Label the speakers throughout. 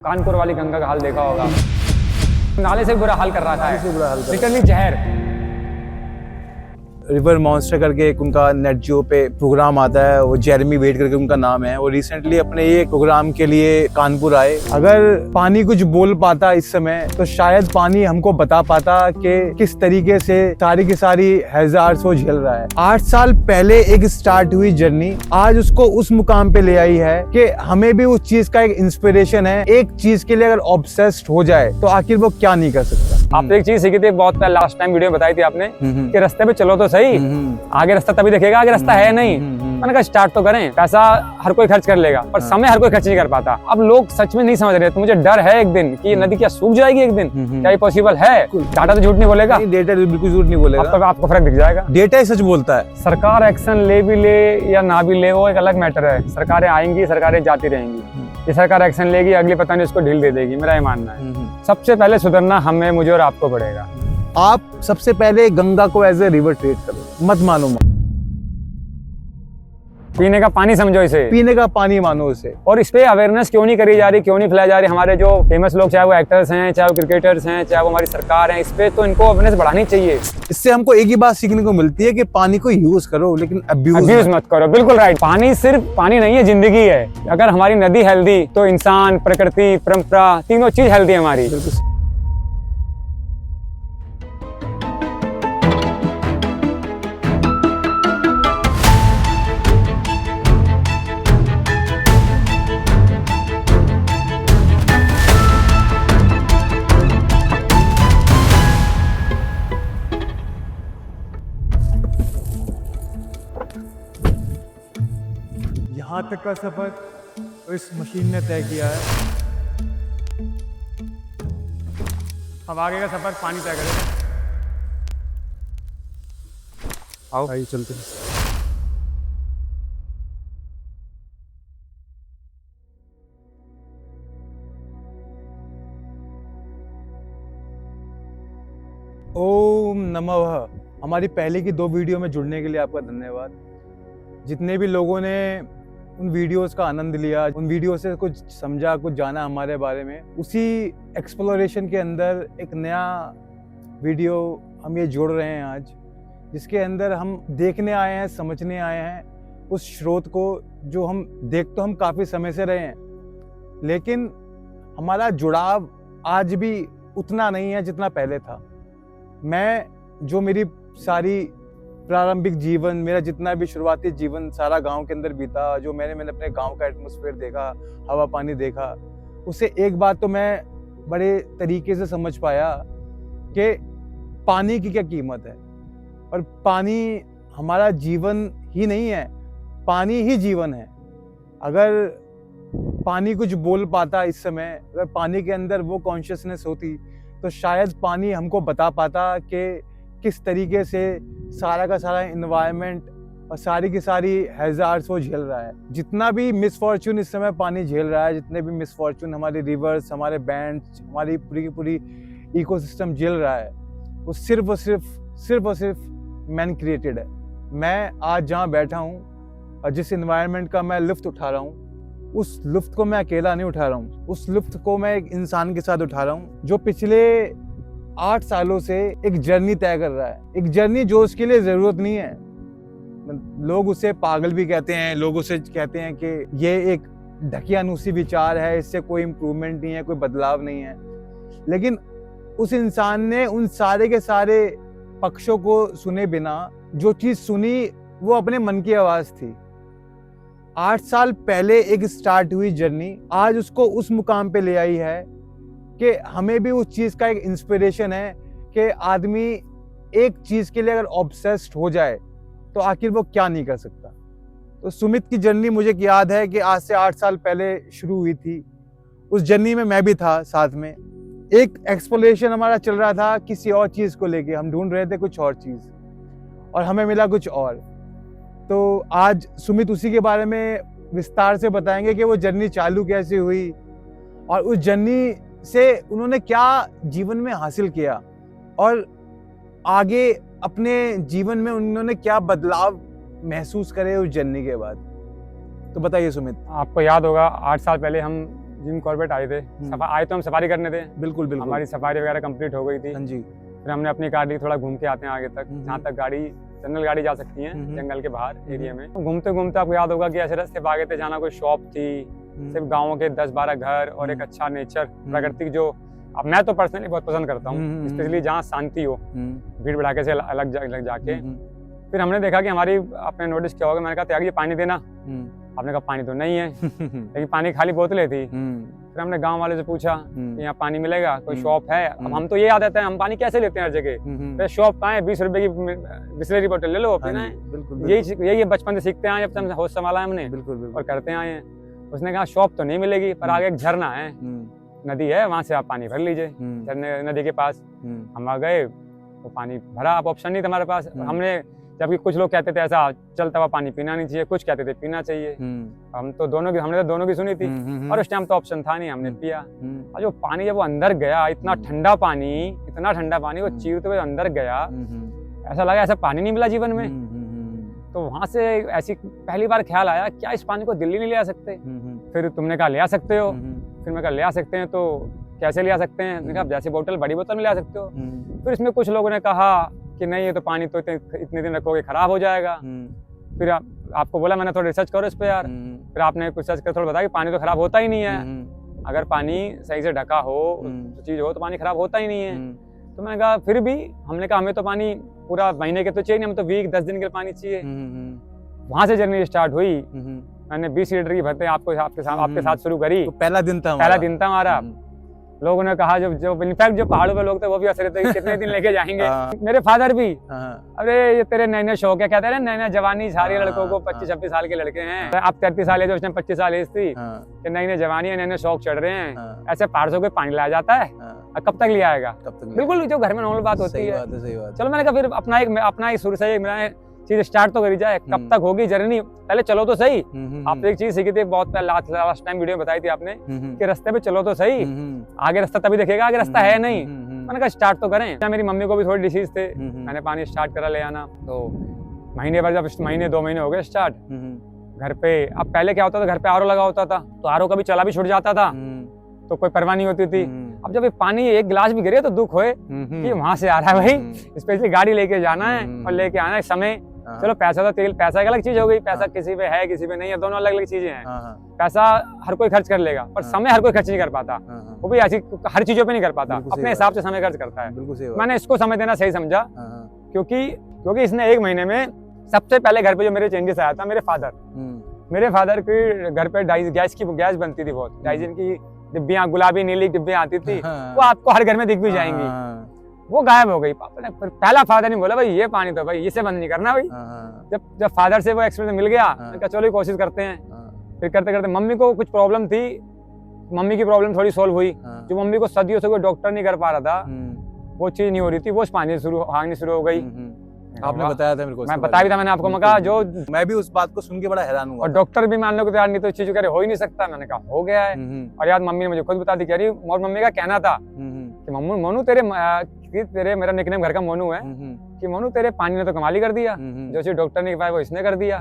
Speaker 1: कानपुर वाली गंगा का हाल देखा होगा। नाले से बुरा हाल कर रहा था, लिटरली जहर।
Speaker 2: रिवर मॉन्स्टर करके एक उनका नेट जियो पे प्रोग्राम आता है, वो जेरेमी वेट करके उनका नाम है। वो रिसेंटली अपने ये प्रोग्राम के लिए कानपुर आए। अगर पानी कुछ बोल पाता इस समय तो शायद पानी हमको बता पाता कि किस तरीके से सारी की सारी हैजार्ड्स वो झेल रहा है। 8 साल पहले एक स्टार्ट हुई जर्नी आज उसको उस मुकाम पे ले आई है कि हमें भी उस चीज का एक इंस्पिरेशन है। एक चीज के लिए अगर ऑब्सेस्ड हो जाए तो आखिर वो क्या नहीं कर सकता।
Speaker 1: आपने एक चीज सीखी थी बहुत पहले, लास्ट टाइम वीडियो में बताई थी आपने कि रास्ते पे चलो तो सही, आगे रास्ता तभी दिखेगा, आगे रास्ता है नहीं। मैंने कहा स्टार्ट तो करें। पैसा हर कोई खर्च कर लेगा पर समय हर कोई खर्च नहीं कर पाता। अब लोग सच में नहीं समझ रहे। तो मुझे डर है एक दिन कि ये नदी क्या सूख जाएगी एक दिन। क्या ये पॉसिबल है? डाटा तो झूठ नहीं बोलेगा।
Speaker 2: डेटा बिल्कुल झूठ नहीं बोलेगा।
Speaker 1: तो आपको फर्क दिख जाएगा।
Speaker 2: डेटा ही सच बोलता है।
Speaker 1: सरकार एक्शन ले भी ले या ना भी ले, वो एक अलग मैटर है। सरकारें आएंगी, सरकारें जाती रहेंगी। ये सरकार एक्शन लेगी, अगली पता नहीं उसको ढील दे देगी। मेरा ये मानना है सबसे पहले सुधरना हमें, मुझे और आपको पड़ेगा।
Speaker 2: आप सबसे पहले गंगा को एज ए रिवर ट्रीट करो, मत मानो।
Speaker 1: पीने का पानी समझो इसे,
Speaker 2: पीने का पानी मानो इसे।
Speaker 1: और इस पे अवेयरनेस क्यों नहीं करी जा रही, क्यों नहीं फैलाई जा रही? हमारे जो फेमस लोग, चाहे वो एक्टर्स हैं, चाहे वो क्रिकेटर्स हैं, चाहे वो हमारी सरकार है, इस पे तो इनको अवेयरनेस बढ़ानी चाहिए।
Speaker 2: इससे हमको एक ही बात सीखने को मिलती है कि पानी को यूज करो लेकिन अब्यूज
Speaker 1: मत करो। बिल्कुल राइट। पानी सिर्फ पानी नहीं है, जिंदगी है। अगर हमारी नदी हेल्दी तो इंसान, प्रकृति, परंपरा, तीनों चीज हेल्दी है हमारी।
Speaker 2: यहाँ तक का सफर इस मशीन ने तय किया है।
Speaker 1: अब आगे का सफर पानी तय करेगा। आओ
Speaker 2: आइए चलते हैं। ओम नमः। हमारी पहले की 2 वीडियो में जुड़ने के लिए आपका धन्यवाद। जितने भी लोगों ने उन वीडियोस का आनंद लिया, उन वीडियो से कुछ समझा, कुछ जाना हमारे बारे में, उसी एक्सप्लोरेशन के अंदर एक नया वीडियो हम ये जोड़ रहे हैं आज, जिसके अंदर हम देखने आए हैं, समझने आए हैं उस स्रोत को जो हम देख तो हम काफ़ी समय से रहे हैं, लेकिन हमारा जुड़ाव आज भी उतना नहीं है जितना पहले था। मैं जो मेरी सारी प्रारंभिक जीवन, मेरा जितना भी शुरुआती जीवन सारा गांव के अंदर बीता, जो मैंने अपने गांव का एटमॉस्फेयर देखा, हवा पानी देखा, उससे एक बात तो मैं बड़े तरीके से समझ पाया कि पानी की क्या कीमत है। और पानी हमारा जीवन ही नहीं है, पानी ही जीवन है। अगर पानी कुछ बोल पाता इस समय, अगर पानी के अंदर वो कॉन्शियसनेस होती तो शायद पानी हमको बता पाता कि किस तरीके से सारा का सारा इन्वायरमेंट और सारी की सारी हैजार्ड्स वो झेल रहा है। जितना भी मिसफॉर्चून इस समय पानी झेल रहा है, जितने भी मिसफॉर्चून हमारे रिवर्स, हमारे बैंड्स, हमारी पूरी की पूरी इकोसिस्टम झेल रहा है, वो सिर्फ और सिर्फ मैन क्रिएटेड है। मैं आज जहाँ बैठा हूँ और जिस इन्वायरमेंट का मैं लुत्फ उठा रहा हूँ, उस लुत्फ को मैं अकेला नहीं उठा रहा हूँ। उस लुत्फ को मैं एक इंसान के साथ उठा रहा हूँ जो पिछले 8 सालों से एक जर्नी तय कर रहा है। एक जर्नी जो उसके लिए जरूरत नहीं है। लोग उसे पागल भी कहते हैं, लोग उसे कहते हैं कि ये एक ढकियानुसी विचार है, इससे कोई इम्प्रूवमेंट नहीं है, कोई बदलाव नहीं है। लेकिन उस इंसान ने उन सारे के सारे पक्षों को सुने बिना जो चीज सुनी वो अपने मन की आवाज थी। 8 साल पहले एक स्टार्ट हुई जर्नी आज उसको उस मुकाम पे ले आई है कि हमें भी उस चीज का एक इंस्पिरेशन है कि आदमी एक चीज के लिए अगर ऑब्सेस्ड हो जाए तो आखिर वो क्या नहीं कर सकता। तो सुमित की जर्नी मुझे याद है कि आज से 8 साल पहले शुरू हुई थी। उस जर्नी में मैं भी था साथ में। एक एक्सप्लोरेशन हमारा चल रहा था किसी और चीज को लेके, हम ढूंढ रहे थे कुछ और चीज और हमें मिला कुछ और। तो आज सुमित उसी के बारे में विस्तार से बताएंगे कि वो जर्नी चालू कैसे हुई और उस जर्नी से उन्होंने क्या जीवन में हासिल किया और आगे अपने जीवन में उन्होंने क्या बदलाव महसूस करे उस जर्नी के बाद। तो बताइए सुमित।
Speaker 1: आपको याद होगा 8 साल पहले हम जिम कॉर्बेट आए थे। आए तो हम सफारी करने थे।
Speaker 2: बिल्कुल बिल्कुल।
Speaker 1: हमारी सफारी वगैरह कंप्लीट हो गई थी।
Speaker 2: हाँ जी।
Speaker 1: फिर हमने अपनी कार ली, थोड़ा घूम के आते हैं आगे तक, जहाँ तक गाड़ी जनरल गाड़ी जा सकती है जंगल के बाहर एरिया में। घूमते घूमते आपको याद होगा कि ऐसे रास्ते भागे थे, जाना कोई शॉप थी, सिर्फ गाँव के 10-12 घर और एक अच्छा नेचर, प्रकृति जो अब मैं तो पर्सनली बहुत पसंद करता हूँ, स्पेशली जहाँ शांति हो, भीड़ भड़ाके से अलग जाके। फिर हमने देखा कि हमारी, आपने नोटिस किया होगा, मैंने कहा त्यागी पानी देना। आपने कहा पानी तो नहीं है, लेकिन पानी खाली बोतलें थी। फिर हमने गांव वाले से पूछा कि यहाँ पानी मिलेगा, कोई शॉप है? अब हम तो ये याद आता है हम पानी कैसे लेते हैं हर जगह, शॉप कहाँ है, 20 रुपए की बिस्लरी बोतल ले लो पीना है। यही बचपन से सीखते आए, जब होश संभाला है हमने और करते आए हैं। उसने कहा शॉप तो नहीं मिलेगी, पर आगे एक झरना है, नदी है, वहां से आप पानी भर लीजिए। झरने नदी के पास हम आ गए, वो पानी भरा, आप ऑप्शन नहीं था हमारे पास। हमने, जबकि कुछ लोग कहते थे ऐसा चलता हुआ पानी पीना नहीं चाहिए, कुछ कहते थे पीना चाहिए। हमने तो दोनों की सुनी थी, और उस टाइम तो ऑप्शन था नहीं, हमने पिया। और जो पानी जब वो अंदर गया, इतना ठंडा पानी, वो चीरते हुए अंदर गया, ऐसा लगा ऐसा पानी नहीं मिला जीवन में। तो वहां से ऐसी पहली बार ख्याल आया, क्या इस पानी को दिल्ली नहीं ले आ सकते? फिर तुमने कहा ले आ सकते हो। फिर मैं कहा ले आ सकते हैं, तो कैसे ले आ सकते हैं? मैंने कहा जैसे बोतल, बड़ी बोतल में ले आ सकते हो। फिर इसमें कुछ लोगों ने कहा कि नहीं, ये तो पानी तो इतने दिन रखोगे खराब हो जाएगा। फिर आपको बोला मैंने थोड़ा रिसर्च करो इस पे यार। फिर आपने कुछ रिसर्च कर थोड़ा बताया कि पानी तो खराब होता ही नहीं है, अगर पानी सही से ढका हो, चीज हो, तो पानी खराब होता ही नहीं है। तो मैंने कहा, फिर भी हमने कहा हमें तो पानी पूरा महीने के तो चाहिए नहीं, हमें तो वीक 10 दिन के पानी चाहिए। वहां से जर्नी स्टार्ट हुई। मैंने 20 लीटर की भरते आपके साथ शुरू करी।
Speaker 2: तो पहला दिन था
Speaker 1: हमारा। लोगों ने कहा, जो इनफैक्ट जो पहाड़ों पे लोग थे वो भी हंस रहे थे कितने दिन लेके जाएंगे। मेरे फादर भी, अरे ये तेरे नए नए शौक है, कहते हैं नए नए जवानी सारी लड़कों को, 25-26 साल के लड़के हैं, आप 33 साल है, उस टाइम 25 साल एज थी, कि नई नई जवानी है, नए नए शौक चढ़ रहे हैं, ऐसे पहाड़ से कोई पानी लाया जाता है, कब तक ले आएगा? बिल्कुल जो घर में नॉर्मल बात होती है। चलो मैंने कहा फिर अपना एक शुरू से चीज स्टार्ट तो करी जाए, कब तक होगी जर्नी, पहले चलो तो सही। आपने एक चीज सीखी थी बहुत लास्ट टाइम वीडियो में बताई थी आपने, कि रास्ते पे चलो तो सही, आगे रास्ता तभी दिखेगा, आगे रास्ता है नहीं। मैंने कहा स्टार्ट तो करें। मेरी मम्मी को भी थोड़ी डिसीज थे, मैंने पानी स्टार्ट करा ले आना। तो महीने भर, जब 2 महीने हो गए स्टार्ट, घर पे, अब पहले क्या होता था, घर पे आरओ लगा होता था, तो आरओ का भी चला भी छूट जाता था, तो कोई परवाह नहीं होती थी। अब जब ये पानी एक गिलास भी गिरे तो दुख होए कि वहां से आ रहा है भाई, स्पेशली गाड़ी लेके जाना है और लेके आना है समय। चलो पैसा तो तेल, पैसा एक अलग चीज हो गई, पैसा किसी पे है किसी पे नहीं है, दोनों अलग अलग चीजें हैं। पैसा हर कोई खर्च कर लेगा, पर समय हर कोई खर्च नहीं कर पाता, वो भी ऐसी हर चीजों पे नहीं कर पाता, अपने हिसाब से समय खर्च करता है। मैंने इसको समय देना सही समझा, क्योंकि इसने 1 महीने में सबसे पहले घर पे जो मेरे चेंजेस आया था, मेरे फादर के घर पे गैस बनती थी बहुत, डाइजिन की डिब्बियां, गुलाबी नीली डिब्बियां आती थी, वो आपको हर घर में दिख भी जाएंगी, वो गायब हो गई। पापा ने, पहला फादर ने बोला भाई ये पानी तो भाई इसे बंद नहीं करना भाई। जब फादर से वो एक्सपीरियंस मिल गया, मैंने कहा चलो कोशिश करते हैं। फिर करते करते मम्मी को कुछ प्रॉब्लम थी, मम्मी की प्रॉब्लम थोड़ी सोल्व हुई, जो मम्मी को सदियों से कोई डॉक्टर नहीं कर पा रहा था, वो चीज नहीं हो रही थी, वो पानी भागनी शुरू हो गई।
Speaker 2: आपने बताया था मेरे को,
Speaker 1: मैं बताया भी था मैंने आपको, मैं कहा जो,
Speaker 2: मैं भी उस बात को सुन के बड़ा हैरान हुआ,
Speaker 1: और डॉक्टर भी मानने को तैयार नहीं, तो इस चीज हो ही नहीं सकता। मैंने कहा हो गया है। और याद मम्मी ने मुझे खुद बता दी, कह रही, और मम्मी का कहना था कि मोनू तेरे मेरा निकनेम घर का मोनू है, कि मोनू तेरे पानी ने तो कमाल ही कर दिया, जो चीज डॉक्टर ने पाया वो इसने कर दिया।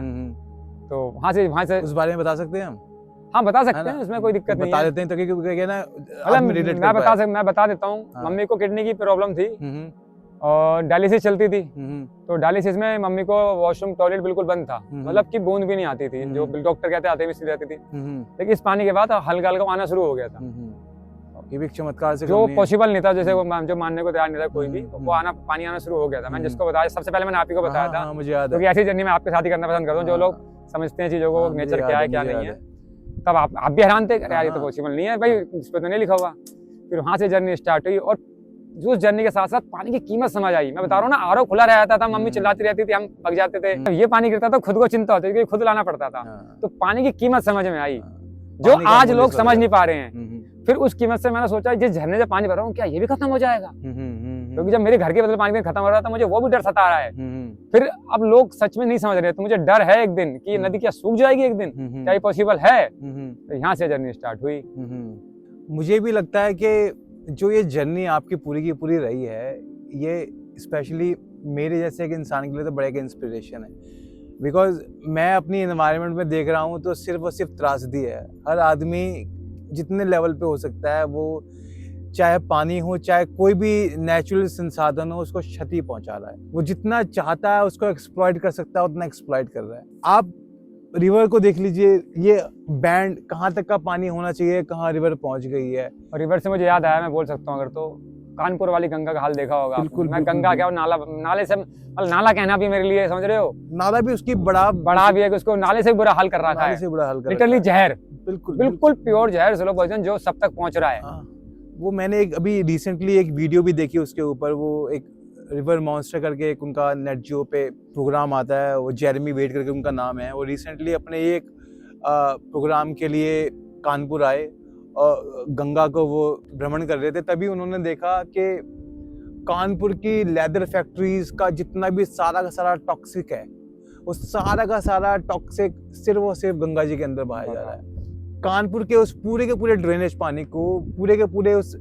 Speaker 1: तो वहां से उस
Speaker 2: बारे में बता सकते हैं हम?
Speaker 1: हाँ बता सकते हैं, उसमें कोई दिक्कत नहीं है,
Speaker 2: बता देते हैं, तो क्योंकि ना
Speaker 1: मैं बता देता हूँ। मम्मी को किडनी की प्रॉब्लम थी और डायलिसिस चलती थी, तो डायलिसिस में मम्मी को वॉशरूम टॉयलेट बिल्कुल बंद था, मतलब कि बूंद भी नहीं आती थी, जो डॉक्टर कहते आते भी सीधी आती थी। लेकिन इस पानी के बाद हल्का हल्का आना शुरू हो गया था,
Speaker 2: ये भी चमत्कार से
Speaker 1: जो पॉसिबल नहीं था, जैसे वो जो मानने को तैयार नहीं था कोई भी, वो पानी आना शुरू हो गया था। मैंने जिसको बताया, सबसे पहले मैंने आप ही को बताया था,
Speaker 2: मुझे याद है,
Speaker 1: क्योंकि ऐसी जर्नी में आपके साथ ही करना पसंद करता हूँ, जो लोग समझते हैं चीजों को, नेचर क्या है क्या नहीं है। तब आप भी हैरान थे, यार ये तो पॉसिबल नहीं है भाई, इस पे तो नहीं लिखा हुआ। फिर वहां से जर्नी स्टार्ट हुई, और उस जर्नी के साथ साथ पानी की कीमत समझ आई। मैं बता रहा हूँ ना, आरओ खुला रहता था, मम्मी चिल्लाती रहती थी, हम भग जाते थे, ये पानी गिरता था, खुद को चिंता होती थी, खुद लाना पड़ता था। तो पानी की कीमत समझ में आई, जो आज लोग समझ नहीं पा रहे हैं। फिर उस कीमत से मैंने सोचा, जिस झरने से पानी भर रहा हूँ, क्या ये भी खत्म हो जाएगा? क्योंकि जब मेरे घर के बदले पानी खत्म हो रहा था, मुझे वो भी डर सता रहा है। फिर अब लोग सच में नहीं समझ रहे, तो मुझे डर है एक दिन कि नदी क्या सूख जाएगी एक दिन, क्या ये पॉसिबल है? तो यहाँ से जर्नी स्टार्ट हुई।
Speaker 2: मुझे भी लगता है कि जो ये जर्नी आपकी पूरी की पूरी रही है, ये स्पेशली मेरे जैसे एक इंसान के लिए तो बड़ा एक इंस्पिरेशन है, बिकॉज मैं अपनी एनवायरनमेंट में देख रहा हूँ तो सिर्फ और सिर्फ त्रासदी है। हर आदमी जितने लेवल पे हो सकता है वो, चाहे पानी हो चाहे कोई भी नेचुरल संसाधन हो, उसको क्षति पहुंचा रहा है। वो जितना चाहता है उसको एक्सप्लॉइट कर सकता है, उतना एक्सप्लॉइट कर रहा है। आप रिवर को देख लीजिए, ये बैंड कहाँ तक का पानी होना चाहिए, कहाँ रिवर पहुंच गई है।
Speaker 1: और रिवर से मुझे याद आया, मैं बोल सकता हूँ अगर, तो कानपुर वाली गंगा का हाल देखा होगा।
Speaker 2: बिल्कुल,
Speaker 1: मैं
Speaker 2: बिल्कुल,
Speaker 1: गंगा क्या, नाला, नाले से मतलब नाला कहना भी मेरे लिए, समझ रहे हो,
Speaker 2: नाला भी उसकी बड़ा
Speaker 1: भी है कि उसको नाले से बुरा हाल कर रखा
Speaker 2: नाले
Speaker 1: है,
Speaker 2: से बुरा हाल कर
Speaker 1: लिटरली जहर,
Speaker 2: बिल्कुल
Speaker 1: बिल्कुल प्योर जहर, स्लो पॉइजन जो सब तक पहुंच रहा है।
Speaker 2: वो मैंने अभी रिसेंटली एक वीडियो भी देखी उसके ऊपर। वो एक रिवर मॉन्स्टर करके एक उनका नेट जियो पे प्रोग्राम आता है, वो जेरेमी वेट करके उनका नाम है। वो रिसेंटली अपने एक प्रोग्राम के लिए कानपुर आए और गंगा को वो भ्रमण कर रहे थे। तभी उन्होंने देखा कि कानपुर की लेदर फैक्ट्रीज का जितना भी सारा का सारा टॉक्सिक है, वो सारा का सारा टॉक्सिक सिर्फ और सिर्फ गंगा जी के अंदर बहाया जा रहा है। कानपुर के उस पूरे के पूरे ड्रेनेज पानी को, पूरे के पूरे उस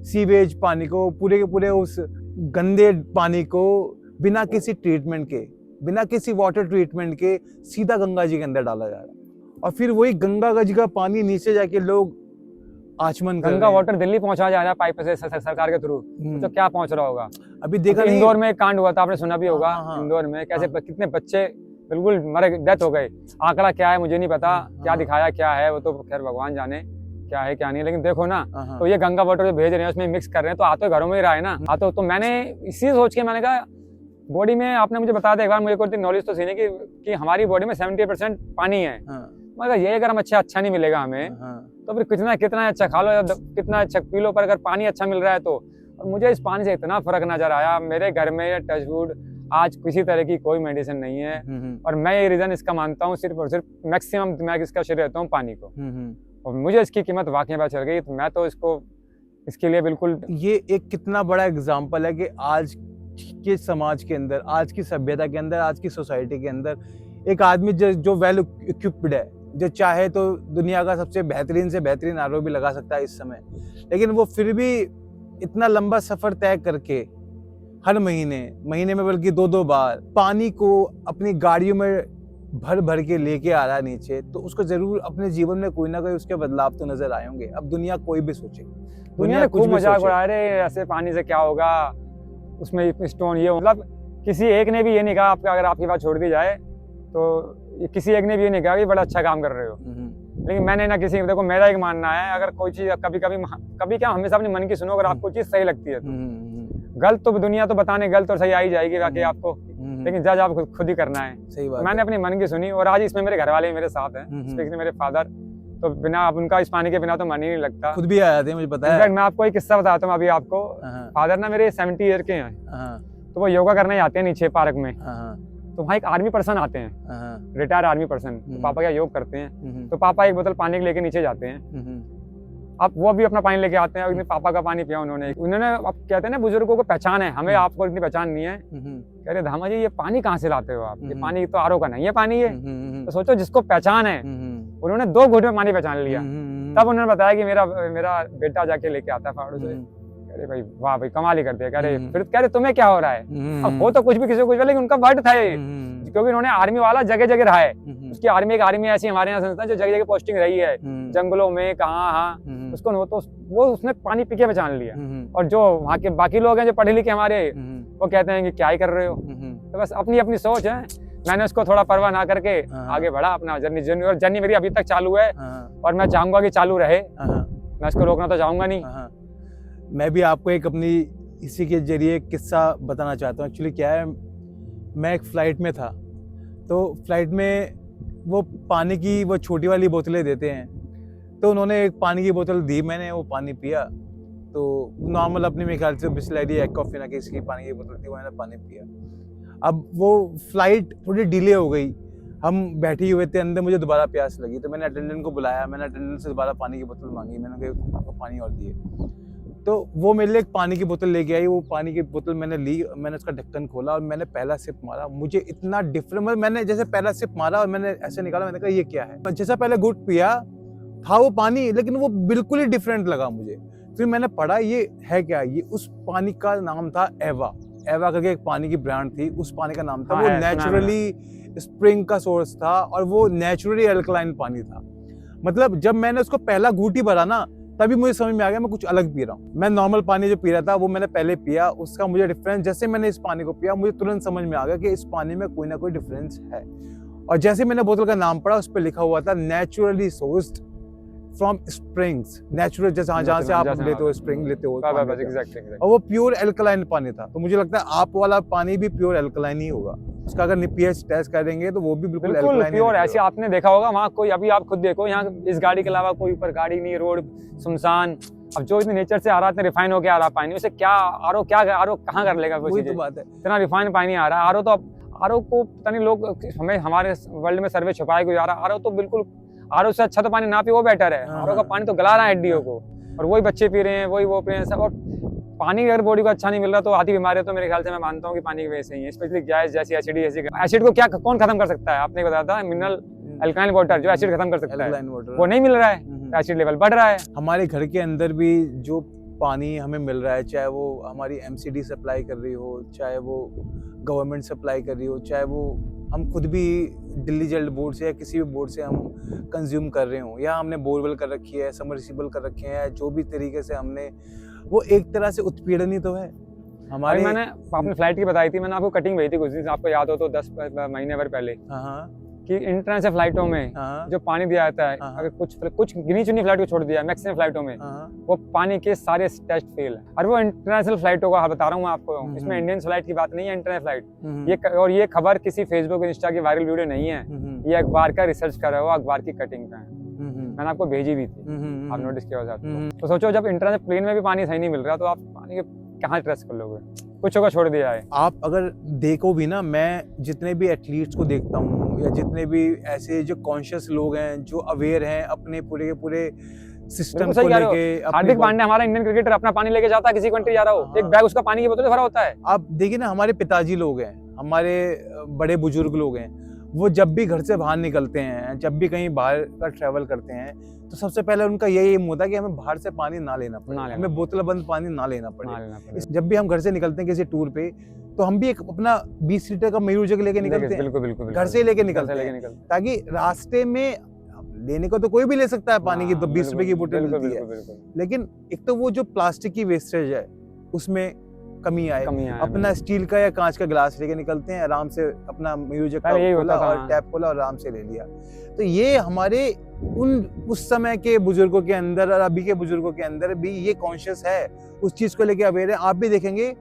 Speaker 2: सीवेज पानी को, पूरे के पूरे उस गंदे पानी को बिना किसी ट्रीटमेंट के, बिना किसी वाटर ट्रीटमेंट के सीधा गंगा जी के अंदर डाला जा रहा है। और फिर वही गंगा जी का पानी नीचे जाके लोग आचमन कर रहे हैं।
Speaker 1: गंगा वाटर दिल्ली पहुंचा जा रहा है पाइप से सरकार के थ्रू, तो क्या पहुंच रहा होगा।
Speaker 2: अभी देखा नहीं,
Speaker 1: इंदौर में एक कांड हुआ था, आपने सुना भी होगा।
Speaker 2: हाँ,
Speaker 1: इंदौर में कैसे कितने बच्चे बिल्कुल मरे, डेथ हो गए। आंकड़ा क्या है मुझे नहीं पता, क्या दिखाया क्या है, वो तो खैर भगवान जाने क्या है क्या नहीं। लेकिन देखो ना, तो ये गंगा वाटर जो भेज रहे हैं उसमें मिक्स कर रहे हैं, तो आते घरों में ही रहा है ना। आते तो मैंने इसी सोच के मैंने कहा बॉडी में, आपने मुझे बता दिया एक बार, मुझे कोई नॉलेज तो थी नहीं कि हमारी बॉडी में 70% पानी है। मगर ये अगर हम अच्छा नहीं मिलेगा हमें, तो फिर कितना अच्छा खा लो, कितना अच्छा पी लो, पर अगर पानी अच्छा मिल रहा है तो। और मुझे इस पानी से इतना फर्क नजर आया। मेरे घर में टचवुड आज किसी तरह की कोई मेडिसिन नहीं है, और मैं ये रीजन इसका मानता हूँ सिर्फ और सिर्फ मैक्सिमम दिमाग इसका शेयर रहता हूँ पानी को। और मुझे इसकी कीमत वाकई पता चल गई, तो मैं तो इसके लिए बिल्कुल।
Speaker 2: ये एक कितना बड़ा एग्जाम्पल है कि आज के समाज के अंदर, आज की सभ्यता के अंदर, आज की सोसाइटी के अंदर एक आदमी जो वेल इक्विप्ड है, जो चाहे तो दुनिया का सबसे बेहतरीन से बेहतरीन आरओ भी लगा सकता है इस समय, लेकिन वो फिर भी इतना लंबा सफर तय करके हर महीने में बल्कि 2-2 बार पानी को अपनी गाड़ियों में भर के लेके आ रहा है नीचे, तो उसको जरूर अपने जीवन में कोई ना कोई उसके बदलाव तो नजर आए होंगे। अब दुनिया कोई भी सोचे,
Speaker 1: दुनिया ने खूब मजाक उड़ा रहे, ऐसे पानी से क्या होगा, उसमें स्टोन ये, मतलब किसी एक ने भी ये नहीं कहा, आपका अगर आपकी बात छोड़ दी जाए तो किसी एक ने भी ये नहीं कहा कि बड़ा अच्छा काम कर रहे हो। लेकिन मैंने ना किसी, देखो मेरा एक मानना है, अगर कोई चीज कभी क्या, हमेशा अपने मन की सुनो। अगर आपको चीज सही लगती है तो गलत तो दुनिया तो बताने गलत और सही आ ही जाएगी बाकी आपको, लेकिन जज आप खुद ही करना है।
Speaker 2: सही बात।
Speaker 1: मैंने अपनी मन की सुनी, और आज इसमें मेरे घर वाले मेरे साथ हैं, स्पेशली मेरे फादर, तो बिना उनका इस पानी के बिना तो मन ही नहीं लगता।
Speaker 2: खुद भी आए थे, मुझे पता है।
Speaker 1: मैं आपको एक किस्सा बताता हूँ अभी आपको। फादर ना मेरे 70 ईयर के हैं, तो वो योगा करने जाते हैं नीचे पार्क में। तो वहाँ एक आर्मी पर्सन आते हैं, रिटायर आर्मी पर्सन, तो पापा क्या योग करते हैं, तो पापा एक बोतल पानी लेके नीचे जाते हैं। अब वो भी अपना पानी लेके आते हैं, पापा का पानी पिया उन्होंने। अब कहते हैं ना बुजुर्गों को पहचान है, हमें आपको इतनी पहचान नहीं है। कह रहे धामा जी ये पानी कहाँ से लाते हो आप, ये पानी तो आरओ का नहीं है पानी है। तो सोचो जिसको पहचान है, उन्होंने 2 घूंट में पानी पहचान लिया। तब उन्होंने बताया कि मेरा बेटा जाके लेके आता है फाड़ू से। अरे भाई वाह भाई, कमाल ही कर दिया। कह रहे तुम्हें क्या हो रहा है। अब हो तो कुछ भी किसी को कुछ, लेकिन उनका वर्ड था ये, क्योंकि उन्होंने आर्मी वाला जगह जगह रहा है। उसकी आर्मी ऐसी हमारे यहाँ संस्था जो जगह जगह पोस्टिंग रही है, जंगलों में कहाँ, उसको वो उसने पानी पी के पहचान लिया। और जो वहाँ के बाकी लोग हैं जो पढ़े लिखे हमारे, वो कहते हैं कि क्या ही कर रहे हो। तो बस अपनी अपनी सोच है। मैंने उसको थोड़ा परवाह ना करके आगे बढ़ा अपना जर्नी, और जर्नी मेरी अभी तक चालू है, और मैं चाहूंगा कि चालू रहे। मैं इसको रोकना तो चाहूंगा नहीं।
Speaker 2: मैं भी आपको एक अपनी इसी के जरिए किस्सा बताना चाहता हूँ। एक्चुअली क्या है, मैं एक फ़्लाइट में था, तो फ्लाइट में वो पानी की वो छोटी वाली बोतलें देते हैं, तो उन्होंने एक पानी की बोतल दी, मैंने वो पानी पिया। तो नॉर्मल अपने मेरे ख्याल से बिस्लरी एक्वाफिना ना किसी की पानी की बोतल थी, मैंने पानी पिया। अब वो फ्लाइट थोड़ी डिले हो गई, हम बैठे हुए थे अंदर, मुझे दोबारा प्यास लगी, तो मैंने अटेंडेंट को बुलाया, मैंने अटेंडेंट से दोबारा पानी की बोतल मांगी, मैंने कहा पानी और दिए। तो वो मेरे लिए एक पानी की बोतल लेके आई। वो पानी की बोतल मैंने ली, मैंने उसका ढक्कन खोला और मैंने पहला सिप मारा। मुझे इतना डिफरेंट, मैंने जैसे पहला सिप मारा और मैंने ऐसे निकाला, मैंने कहा ये क्या है। जैसा पहले घुट पिया था वो पानी, लेकिन वो बिल्कुल ही डिफरेंट लगा मुझे। फिर मैंने पढ़ा ये है क्या, ये उस पानी का नाम था एवा करके एक पानी की ब्रांड थी, उस पानी का नाम था। वो नेचुरली स्प्रिंग का सोर्स था और वो नेचुरली अल्कलाइन पानी था। मतलब जब मैंने उसको पहला घूंट ही भरा ना, तभी मुझे समझ में आ गया मैं कुछ अलग पी रहा हूँ। मैं नॉर्मल पानी जो पी रहा था वो मैंने पहले पिया, उसका मुझे डिफरेंस, जैसे मैंने इस पानी को पिया मुझे तुरंत समझ में आ गया कि इस पानी में कोई ना कोई डिफरेंस है। और जैसे मैंने बोतल का नाम पढ़ा, उस पर लिखा हुआ था naturally sourced from springs, natural, जैसे जहाँ से आप लेते हो, स्प्रिंग लेते हो, और वो प्योर एल्कलाइन पानी था। तो मुझे लगता है आप वाला पानी भी प्योर एल्कलाइन ही होगा। उसका अगर पीएच टेस्ट करेंगे तो वो भी बिल्कुल एल्कलाइन
Speaker 1: प्योर। ऐसे आपने देखा होगा वहाँ कोई, अभी आप खुद देखो यहाँ इस गाड़ी के अलावा कोई ऊपर गाड़ी नहीं, रोड सुनसान। अब जो इतने नेचर से आ रहा है, इतने रिफाइन हो के आ रहा पानी, उसे क्या आरओ कहाँ कर लेगा?
Speaker 2: वही तो बात है,
Speaker 1: इतना रिफाइन पानी आ रहा है। आरओ को पता नहीं लोग हमें हमारे वर्ल्ड में सर्वे छुपाए को जा रहा है। आरओ तो बिल्कुल, आरओ से अच्छा तो पानी ना पी वो बेटर है। आरओ का पानी तो गला रहा है हड्डियों को, और वही बच्चे पी रहे हैं, वही वो पी रहे हैं सब। और पानी अगर बॉडी को अच्छा नहीं मिल रहा तो आधी बीमारियां तो मेरे ख्याल से मैं मानता हूँ कि पानी की वजह से ही है। स्पेशली गैस जैसी एसिड को क्या कौन खत्म कर सकता है? आपने बताया था मिनरल अल्कलाइन वाटर जो एसिड खत्म कर सकता है, वो नहीं मिल रहा है, एसिड लेवल बढ़ रहा है।
Speaker 2: हमारे घर के अंदर भी जो पानी हमें मिल रहा है, चाहे वो हमारी एमसीडी सप्लाई कर रही हो, चाहे वो गवर्नमेंट सप्लाई कर रही हो, चाहे वो हम खुद भी दिल्ली जल बोर्ड से या किसी भी बोर्ड से हम कंज्यूम कर रहे हो, या हमने बोरवेल कर रखी है, समरसीबल कर रखे हैं, जो भी तरीके से हमने, वो एक तरह से उत्पीड़न ही तो है हमारे।
Speaker 1: मैंने आपने फ्लाइट की बताई थी, मैंने आपको कटिंग भेजी थी कुछ दिन, आपको याद हो तो 10 महीने भर पहले, कि इंटरनेशनल फ्लाइटों में जो पानी दिया जाता है, अगर कुछ गिनी चुनी फ्लाइट को छोड़ दिया है, मैक्सिमम फ्लाइटों में वो पानी के सारे टेस्ट फेल है। और वो इंटरनेशनल फ्लाइटों का बता रहा हूँ आपको, इसमें इंडियन फ्लाइट की बात नहीं है, इंटरनेशनल फ्लाइट। ये खबर किसी फेसबुक इंस्टा की वायरल वीडियो नहीं है, ये अखबार का रिसर्च कर रहा हो, अखबार की कटिंग का है। मैंने आपको भेजी भी थी, आप नोटिस किया होगा। तो सोचो जब इंटरनेशनल प्लेन में भी पानी सही नहीं मिल रहा तो आप पानी के कहाँ ट्रस्ट कर लोगे? कुछ होगा छोड़ दिया है।
Speaker 2: आप अगर देखो भी ना, मैं जितने भी एथलीट्स को देखता हूँ या जितने भी ऐसे जो कॉन्शियस लोग हैं, जो अवेयर हैं अपने पूरे सिस्टम को लेके।
Speaker 1: हार्दिक पांड्या हमारा इंडियन क्रिकेटर अपना पानी लेके जाता है, किसी कंट्री जा रहा हो, एक बैग उसका पानी की बोतल भरा होता है।
Speaker 2: आप देखिए ना, हमारे पिताजी लोग हैं, हमारे बड़े बुजुर्ग लोग हैं, वो जब भी घर से बाहर निकलते हैं, जब भी कहीं बाहर का ट्रैवल करते हैं, तो सबसे पहले उनका यही एम होता है कि हमें बाहर से पानी ना लेना पड़े, हमें बोतल बंद पानी ना लेना पड़े। जब भी हम घर से निकलते हैं किसी टूर पे, तो हम भी एक अपना 20 लीटर का मयूर जग लेके निकलते हैं, बिल्कुल घर से लेके निकलते हैं, ताकि रास्ते में लेने को तो कोई भी ले सकता है पानी की, तो 20 रुपए की बोतल मिलती है, लेकिन एक तो वो जो प्लास्टिक की वेस्टेज है उसमें कमी आए। अपना स्टील का या कांच का गिलास लेके निकलते हैं, आराम से अपना म्यूजिक का खोला और टैप खोला और आराम से ले लिया। तो ये हमारे उस समय के बुजुर्गों के अंदर और अभी के बुजुर्गों के अंदर भी ये कॉन्शियस है, उस चीज को लेके अवेयर है। आप भी देखेंगे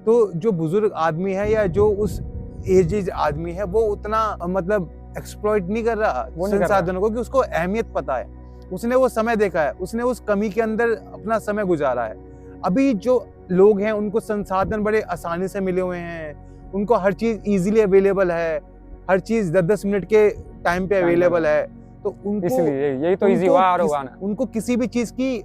Speaker 2: तो जो बुजुर्ग आदमी है या जो उस एज आदमी है, वो उतना मतलब एक्सप्लॉइट नहीं कर रहा संसाधनों को, कि उसको अहमियत पता है, उसने वो समय देखा है, उसने उस कमी के अंदर अपना समय गुजारा है। अभी जो लोग हैं उनको संसाधन बड़े आसानी से मिले हुए हैं, उनको हर चीज इजीली अवेलेबल है, हर चीज 10-10 मिनट के टाइम पे अवेलेबल है, तो उनको इसलिए यही तो इजी हुआ होगा ना, उनको किसी भी चीज की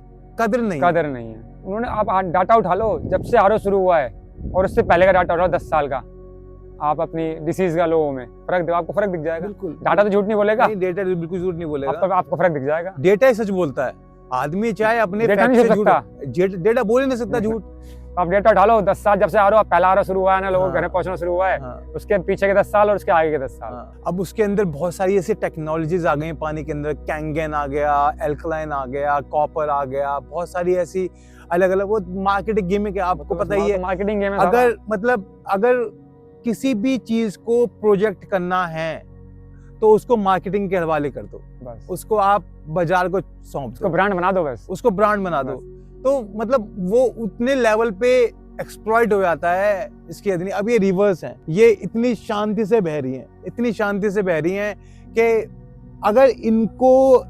Speaker 2: कदर नहीं है। उन्होंने, आप डाटा उठा लो, जब से आरओ शुरू हुआ है और उससे पहले का डाटा उठाओ 10 साल का, आप अपनी डिसीज का लोगों में आपको फर्क दिख जाएगा। बिल्कुल, डाटा तो झूठ नहीं बोलेगा, डेटा बिल्कुल झूठ नहीं बोलेगा, आपको फर्क दिख जाएगा। डेटा ही सच बोलता है, आदमी चाहे अपने डेटा बोल ही नहीं सकता झूठ। आप डेटा उठा लो 10 साल, जब से पहला आरओ शुरू हुआ है ना, लोगों के घर पहुंचना शुरू हुआ है, उसके पीछे के 10 साल और उसके आगे के 10 साल। अब उसके अंदर बहुत सारी ऐसी टेक्नोलॉजीज आ गई पानी के अंदर, कैंगन आ गया, एल्कलाइन आ गया, कॉपर आ गया, बहुत सारी ऐसी अलग अलग, वो मार्केटिंग गेम है, आपको पता ही है मार्केटिंग गेम है। अगर किसी भी चीज को प्रोजेक्ट करना है तो उसको मार्केटिंग के हवाले कर दो, उसको आप बाजार को सौंप दो, ब्रांड बना दो, बस उसको ब्रांड बना दो, तो मतलब वो उतने लेवल पे एक्सप्लॉइट हो जाता है इसकी अदनी। अब ये रिवर्स हैं, ये इतनी शांति से बह रही हैं कि अगर इनको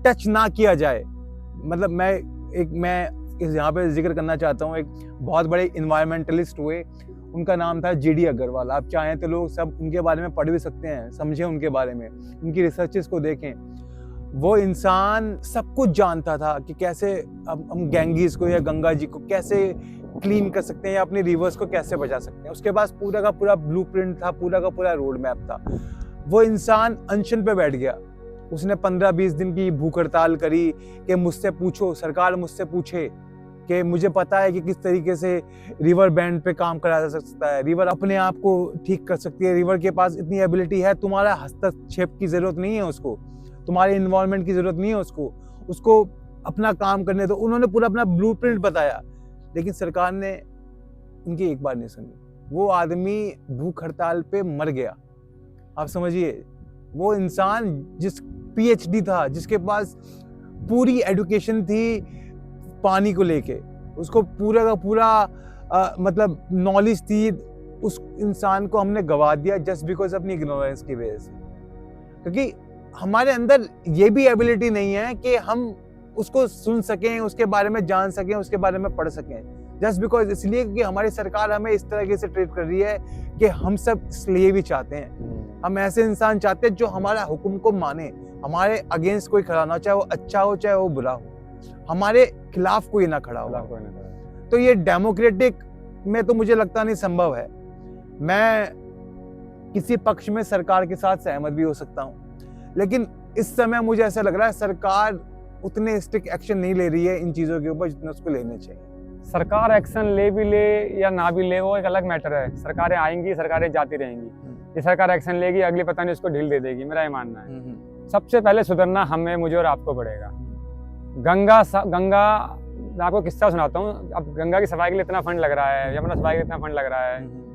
Speaker 2: टच ना किया जाए, मतलब मैं यहाँ पे जिक्र करना चाहता हूँ, एक बहुत बड़े इन्वायरमेंटलिस्ट हुए, उनका नाम था जेडी अग्रवाल। आप चाहें तो लोग सब उनके बारे में पढ़ भी सकते हैं, समझें उनके बारे में, उनकी रिसर्चेस को देखें। वो इंसान सब कुछ जानता था कि कैसे हम गैंगीज को या गंगा जी को कैसे क्लीन कर सकते हैं या अपने रिवर्स को कैसे बचा सकते हैं। उसके पास पूरा का पूरा ब्लूप्रिंट था, पूरा का पूरा रोड मैप था। वो इंसान अनशन पे बैठ गया, उसने 15-20 दिन की भूख हड़ताल करी कि मुझसे पूछो, सरकार मुझसे पूछे कि मुझे पता है कि किस तरीके से रिवर बैंड पे काम करा जा सकता है, रिवर अपने आप को ठीक कर सकती है, रिवर के पास इतनी एबिलिटी है, तुम्हारा हस्तक्षेप की जरूरत नहीं है उसको, तुम्हारे इन्वॉल्वमेंट की जरूरत नहीं है उसको अपना काम करने दो। उन्होंने पूरा अपना ब्लूप्रिंट बताया, लेकिन सरकार ने उनकी एक बार नहीं सुनी। वो आदमी भूख हड़ताल पे मर गया। आप समझिए, वो इंसान जिस PhD था, जिसके पास पूरी एजुकेशन थी पानी को लेके, उसको पूरा का पूरा मतलब नॉलेज थी, उस इंसान को हमने गवा दिया जस्ट बिकॉज अपनी इग्नोरेंस की वजह से। क्योंकि हमारे अंदर ये भी एबिलिटी नहीं है कि हम उसको सुन सकें, उसके बारे में जान सकें, उसके बारे में पढ़ सकें, जस्ट बिकॉज इसलिए कि हमारी सरकार हमें इस तरीके से ट्रीट कर रही है कि हम सब इसलिए भी चाहते हैं, हम ऐसे इंसान चाहते हैं जो हमारा हुक्म को माने, हमारे अगेंस्ट कोई खड़ा ना हो, चाहे वो अच्छा हो चाहे वो बुरा हो, हमारे खिलाफ कोई ना खड़ा हो। तो ये डेमोक्रेटिक में तो मुझे लगता नहीं संभव है। मैं किसी पक्ष में सरकार के साथ सहमत भी हो सकता हूँ, लेकिन इस समय मुझे ऐसा लग रहा है सरकार उतने स्ट्रिक्ट एक्शन नहीं ले रही है इन चीजों के ऊपर जितने उसको लेने चाहिए।
Speaker 1: सरकार एक्शन ले भी ले या ना भी ले, वो एक अलग मैटर है। सरकारें आएंगी, सरकारें जाती रहेंगी। ये सरकार एक्शन लेगी, अगली पता नहीं उसको ढील दे देगी, मेरा ये मानना है। सबसे पहले सुधरना हमें, मुझे और आपको पड़ेगा। गंगा मैं आपको किस्सा सुनाता हूँ। अब गंगा की सफाई के लिए इतना फंड लग रहा है, यमुना सफाई के लिए इतना फंड लग रहा है।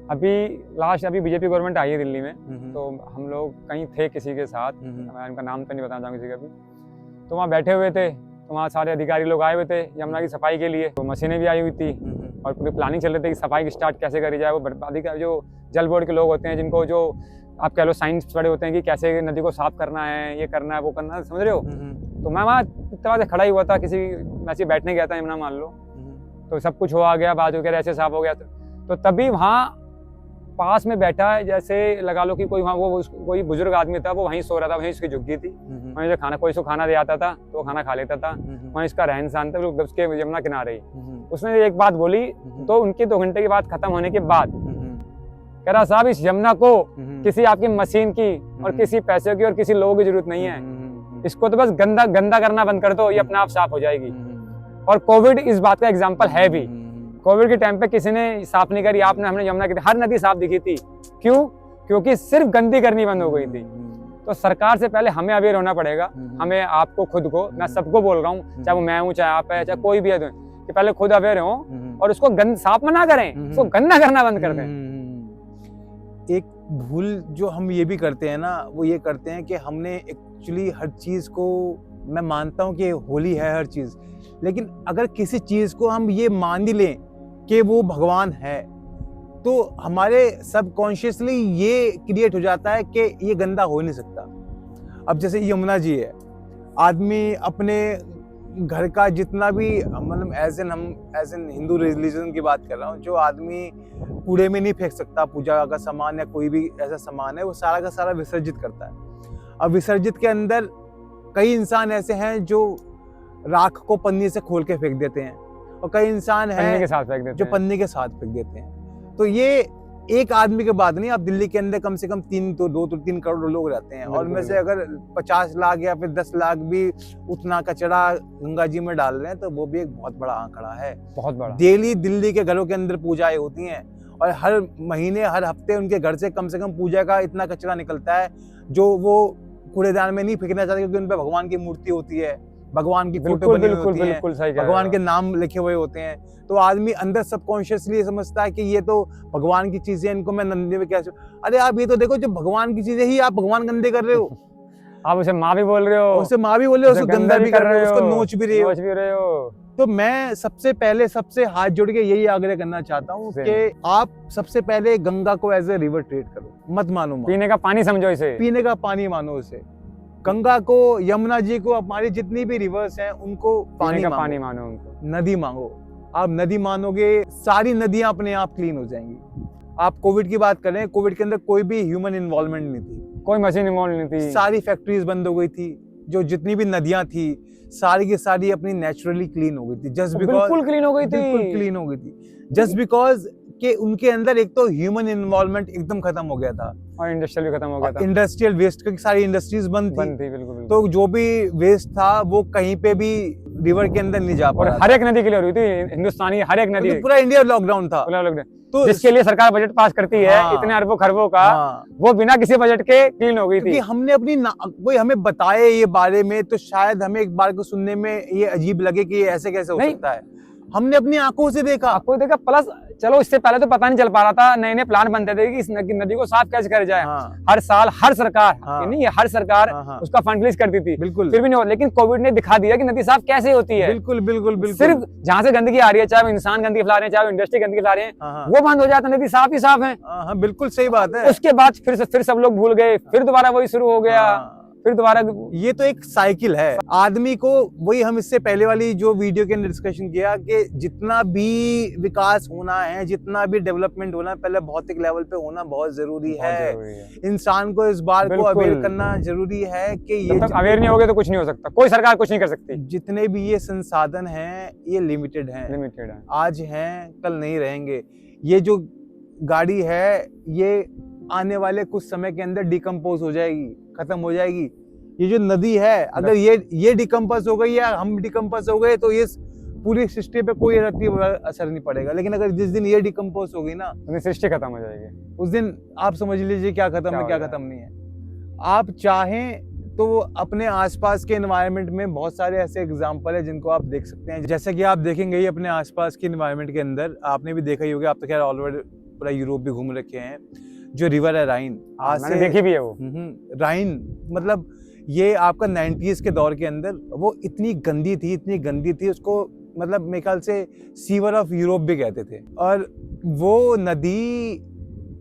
Speaker 1: अभी बीजेपी गवर्नमेंट आई है दिल्ली में, तो हम लोग कहीं थे किसी के साथ, मैं उनका नाम तो नहीं बताना चाहूँगा किसी का भी, तो वहाँ बैठे हुए थे, तो वहाँ सारे अधिकारी लोग आए हुए थे यमुना की सफाई के लिए, तो मशीनें भी आई हुई थी और पूरी प्लानिंग चल रही थी कि सफाई की स्टार्ट कैसे करी जाए। वो अधिकारी जो जल बोर्ड के लोग होते हैं, जिनको जो आप कह लो साइंस पढ़े होते हैं कि कैसे नदी को साफ करना है, ये करना है, वो करना है, समझ रहे हो। तो मैं वहाँ तरह से खड़ा ही हुआ था, किसी ऐसे बैठने गया था यमुना मान लो, तो सब कुछ हो गया, बात वगैरह ऐसे साफ हो गया। तो तभी वहाँ पास में बैठा है, जैसे लगा लो कि कोई वहाँ कोई बुजुर्ग आदमी था, वो वहीं सो रहा था, वहीं उसकी झुग्गी थी, वहीं जो खाना कोई उसको खाना दे आता था तो वो खाना खा लेता था, वहीं इसका रहन सहन था उसके यमुना किनारे ही। उसने एक बात बोली, तो उनकी 2 घंटे की बात खत्म होने के बाद कह रहा, साहब इस यमुना को किसी आपकी मशीन की और किसी पैसे की और किसी लोगों की जरूरत नहीं है, इसको तो बस गंदा करना बंद कर दो, ये अपने आप साफ हो जाएगी। और कोविड इस बात का एग्जाम्पल है भी। कोविड के टाइम पे किसी ने साफ नहीं करी, हमने यमुना की हर नदी साफ दिखी थी। क्यों? क्योंकि सिर्फ गंदी करनी बंद हो गई थी। तो सरकार से पहले हमें अवेयर होना पड़ेगा, हमें, आपको, खुद को, मैं सबको बोल रहा हूँ, चाहे वो मैं हूँ, चाहे आप है, चाहे कोई भी है, कि पहले खुद अवेयर हो और उसको साफ मना करें, उसको गंदा करना बंद कर दें।
Speaker 2: एक भूल जो हम ये भी करते हैं ना, वो ये करते हैं कि हमने एक्चुअली हर चीज को, मैं मानता हूँ कि होली है हर चीज, लेकिन अगर किसी चीज को हम ये मान ही लें कि वो भगवान है, तो हमारे सबकॉन्शियसली ये क्रिएट हो जाता है कि ये गंदा हो नहीं सकता। अब जैसे यमुना जी है, आदमी अपने घर का जितना भी, मतलब एज एन हिंदू रिलीजन की बात कर रहा हूँ, जो आदमी कूड़े में नहीं फेंक सकता पूजा का सामान या कोई भी ऐसा सामान है, वो सारा का सारा विसर्जित करता है। अब विसर्जित के अंदर कई इंसान ऐसे हैं जो राख को पन्नी से खोल के फेंक देते हैं, और कई इंसान हैं जो पन्नी के साथ फेंक देते हैं। तो ये एक आदमी की बात नहीं, आप दिल्ली के अंदर कम से कम 3 करोड़ लोग रहते हैं, और में से अगर 50 लाख या फिर 10 लाख भी उतना कचरा गंगा जी में डाल रहे हैं, तो वो भी एक बहुत बड़ा आंकड़ा है, बहुत बड़ा। डेली दिल्ली के घरों के अंदर पूजाएं होती हैं, और हर महीने हर हफ्ते उनके घर से कम पूजा का इतना कचरा निकलता है जो वो कूड़ेदान में नहीं फेंकना चाहते, क्योंकि उन पर भगवान की मूर्ति होती है, भगवान की फोटो बनी होती है, भगवान के नाम लिखे हुए होते हैं। तो आदमी अंदर सबकॉन्शियसली समझता है कि ये तो भगवान की चीजें, इनको मैं नंदी में कैसे, अरे आप ये तो देखो, जो भगवान की चीजें ही आप भगवान गंदे कर रहे हो।
Speaker 1: आप उसे माँ भी बोल रहे हो,
Speaker 2: उसे माँ भी बोल रहे हो, उसको गंदा भी कर रहे हो, उसको नोच भी रहे हो। तो मैं सबसे हाथ जोड़ के यही आग्रह करना चाहता हूँ कि आप सबसे पहले गंगा को एज ए रिवर ट्रीट करो, मत मानो,
Speaker 1: पीने का पानी समझो इसे,
Speaker 2: पीने का पानी मानो उसे। गंगा को, यमुना जी को, हमारी जितनी भी रिवर्स हैं उनको पानी मानो, उनको नदी मांगो। आप नदी मानोगे, सारी नदियां अपने आप क्लीन हो जाएंगी। आप कोविड की बात करें, कोविड के अंदर कोई भी ह्यूमन इन्वॉल्वमेंट नहीं थी,
Speaker 1: कोई मशीन इन्वॉल्व नहीं थी,
Speaker 2: सारी फैक्ट्रीज बंद हो गई थी, जो जितनी भी नदियां थी सारी की सारी अपनी नेचुरली क्लीन हो गई थी, जस्ट बिकॉज
Speaker 1: बिल्कुल क्लीन हो गई
Speaker 2: थी, जस्ट बिकॉज कि उनके अंदर एक तो ह्यूमन इन्वॉल्वमेंट एकदम खत्म हो गया था।
Speaker 1: और इंडस्ट्रियल भी खत्म हो गया था,
Speaker 2: इंडस्ट्रियल वेस्ट, क्योंकि सारी इंडस्ट्रीज बंद थी।
Speaker 1: बिल्कुल बिल्कुल।
Speaker 2: तो जो भी वेस्ट था वो कहीं पे भी रिवर के अंदर नहीं जा पा
Speaker 1: और
Speaker 2: रहा
Speaker 1: हर एक नदी के लिए हो रही थी, हिंदुस्तानी हर एक नदी,
Speaker 2: था। पूरा इंडिया लॉकडाउन था।
Speaker 1: तो जिसके लिए सरकार बजट पास करती है इतने अरबों खरबों का, वो बिना किसी बजट के क्लीन हो गई थी।
Speaker 2: क्योंकि हमने अपनी कोई हमें बताए ये बारे में, तो शायद हमें एक बार को सुनने में ये अजीब लगे कि ये ऐसे कैसे हो सकता है। हमने अपनी आंखों से देखा,
Speaker 1: प्लस चलो इससे पहले तो पता नहीं चल पा रहा था, नए नए प्लान बनते थे कि इस नदी को साफ कैसे कर जाए। हर साल हर सरकार, नहीं हर सरकार उसका फंड रिलीज करती थी,
Speaker 2: बिल्कुल,
Speaker 1: फिर भी नहीं हो। लेकिन कोविड ने दिखा दिया कि नदी साफ कैसे होती है।
Speaker 2: बिल्कुल बिल्कुल बिल्कुल।
Speaker 1: सिर्फ जहाँ से गंदगी आ रही है, चाहे वो इंसान गंदगी फैला रहे हैं, चाहे वो इंडस्ट्री गंदगी फैला रहे हैं, वो बंद हो जाता, नदी साफ ही साफ है।
Speaker 2: बिल्कुल सही बात है।
Speaker 1: उसके बाद फिर सब लोग भूल गए, फिर दोबारा वही शुरू हो गया, फिर दोबारा।
Speaker 2: ये तो एक साइकिल है आदमी को, वही हम इससे पहले वाली जो वीडियो के अंदर डिस्कशन किया कि जितना भी विकास होना है, जितना भी डेवलपमेंट होना है, पहले भौतिक लेवल पे होना बहुत जरूरी है। इंसान को इस बात को अवेयर करना जरूरी है कि ये
Speaker 1: अवेयर नहीं होगे तो कुछ नहीं हो सकता, कोई सरकार कुछ नहीं कर सकती।
Speaker 2: जितने भी ये संसाधन हैं ये लिमिटेड हैं, आज हैं कल नहीं रहेंगे। ये जो गाड़ी है ये आने वाले कुछ समय के अंदर डिकम्पोज हो जाएगी, खत्म हो जाएगी। ये जो नदी है अगर ये डिकम्पोज हो गई या हम डिकम्पोज हो गए तो ये पूरी सृष्टि पे कोई असर नहीं पड़ेगा। लेकिन अगर जिस दिन ये डिकम्पोज हो गई ना,
Speaker 1: सृष्टि खत्म हो जाएगी।
Speaker 2: उस दिन आप समझ लीजिए क्या खत्म है क्या खत्म नहीं है। आप चाहें तो अपने आसपास के एनवायरनमेंट में बहुत सारे ऐसे एग्जाम्पल है जिनको आप देख सकते हैं। जैसे कि आप देखेंगे ही अपने आसपास के एनवायरनमेंट के अंदर, आपने भी देखा ही होगा, आप तो खैर ऑल ओवर पूरा यूरोप भी घूम रखे हैं, जो रिवर है राइन, आज से
Speaker 1: देखी भी है वो।
Speaker 2: राइन मतलब ये आपका 90s के दौर के अंदर वो इतनी गंदी थी, उसको मतलब मेरे ख्याल से सीवर ऑफ यूरोप भी कहते थे। और वो नदी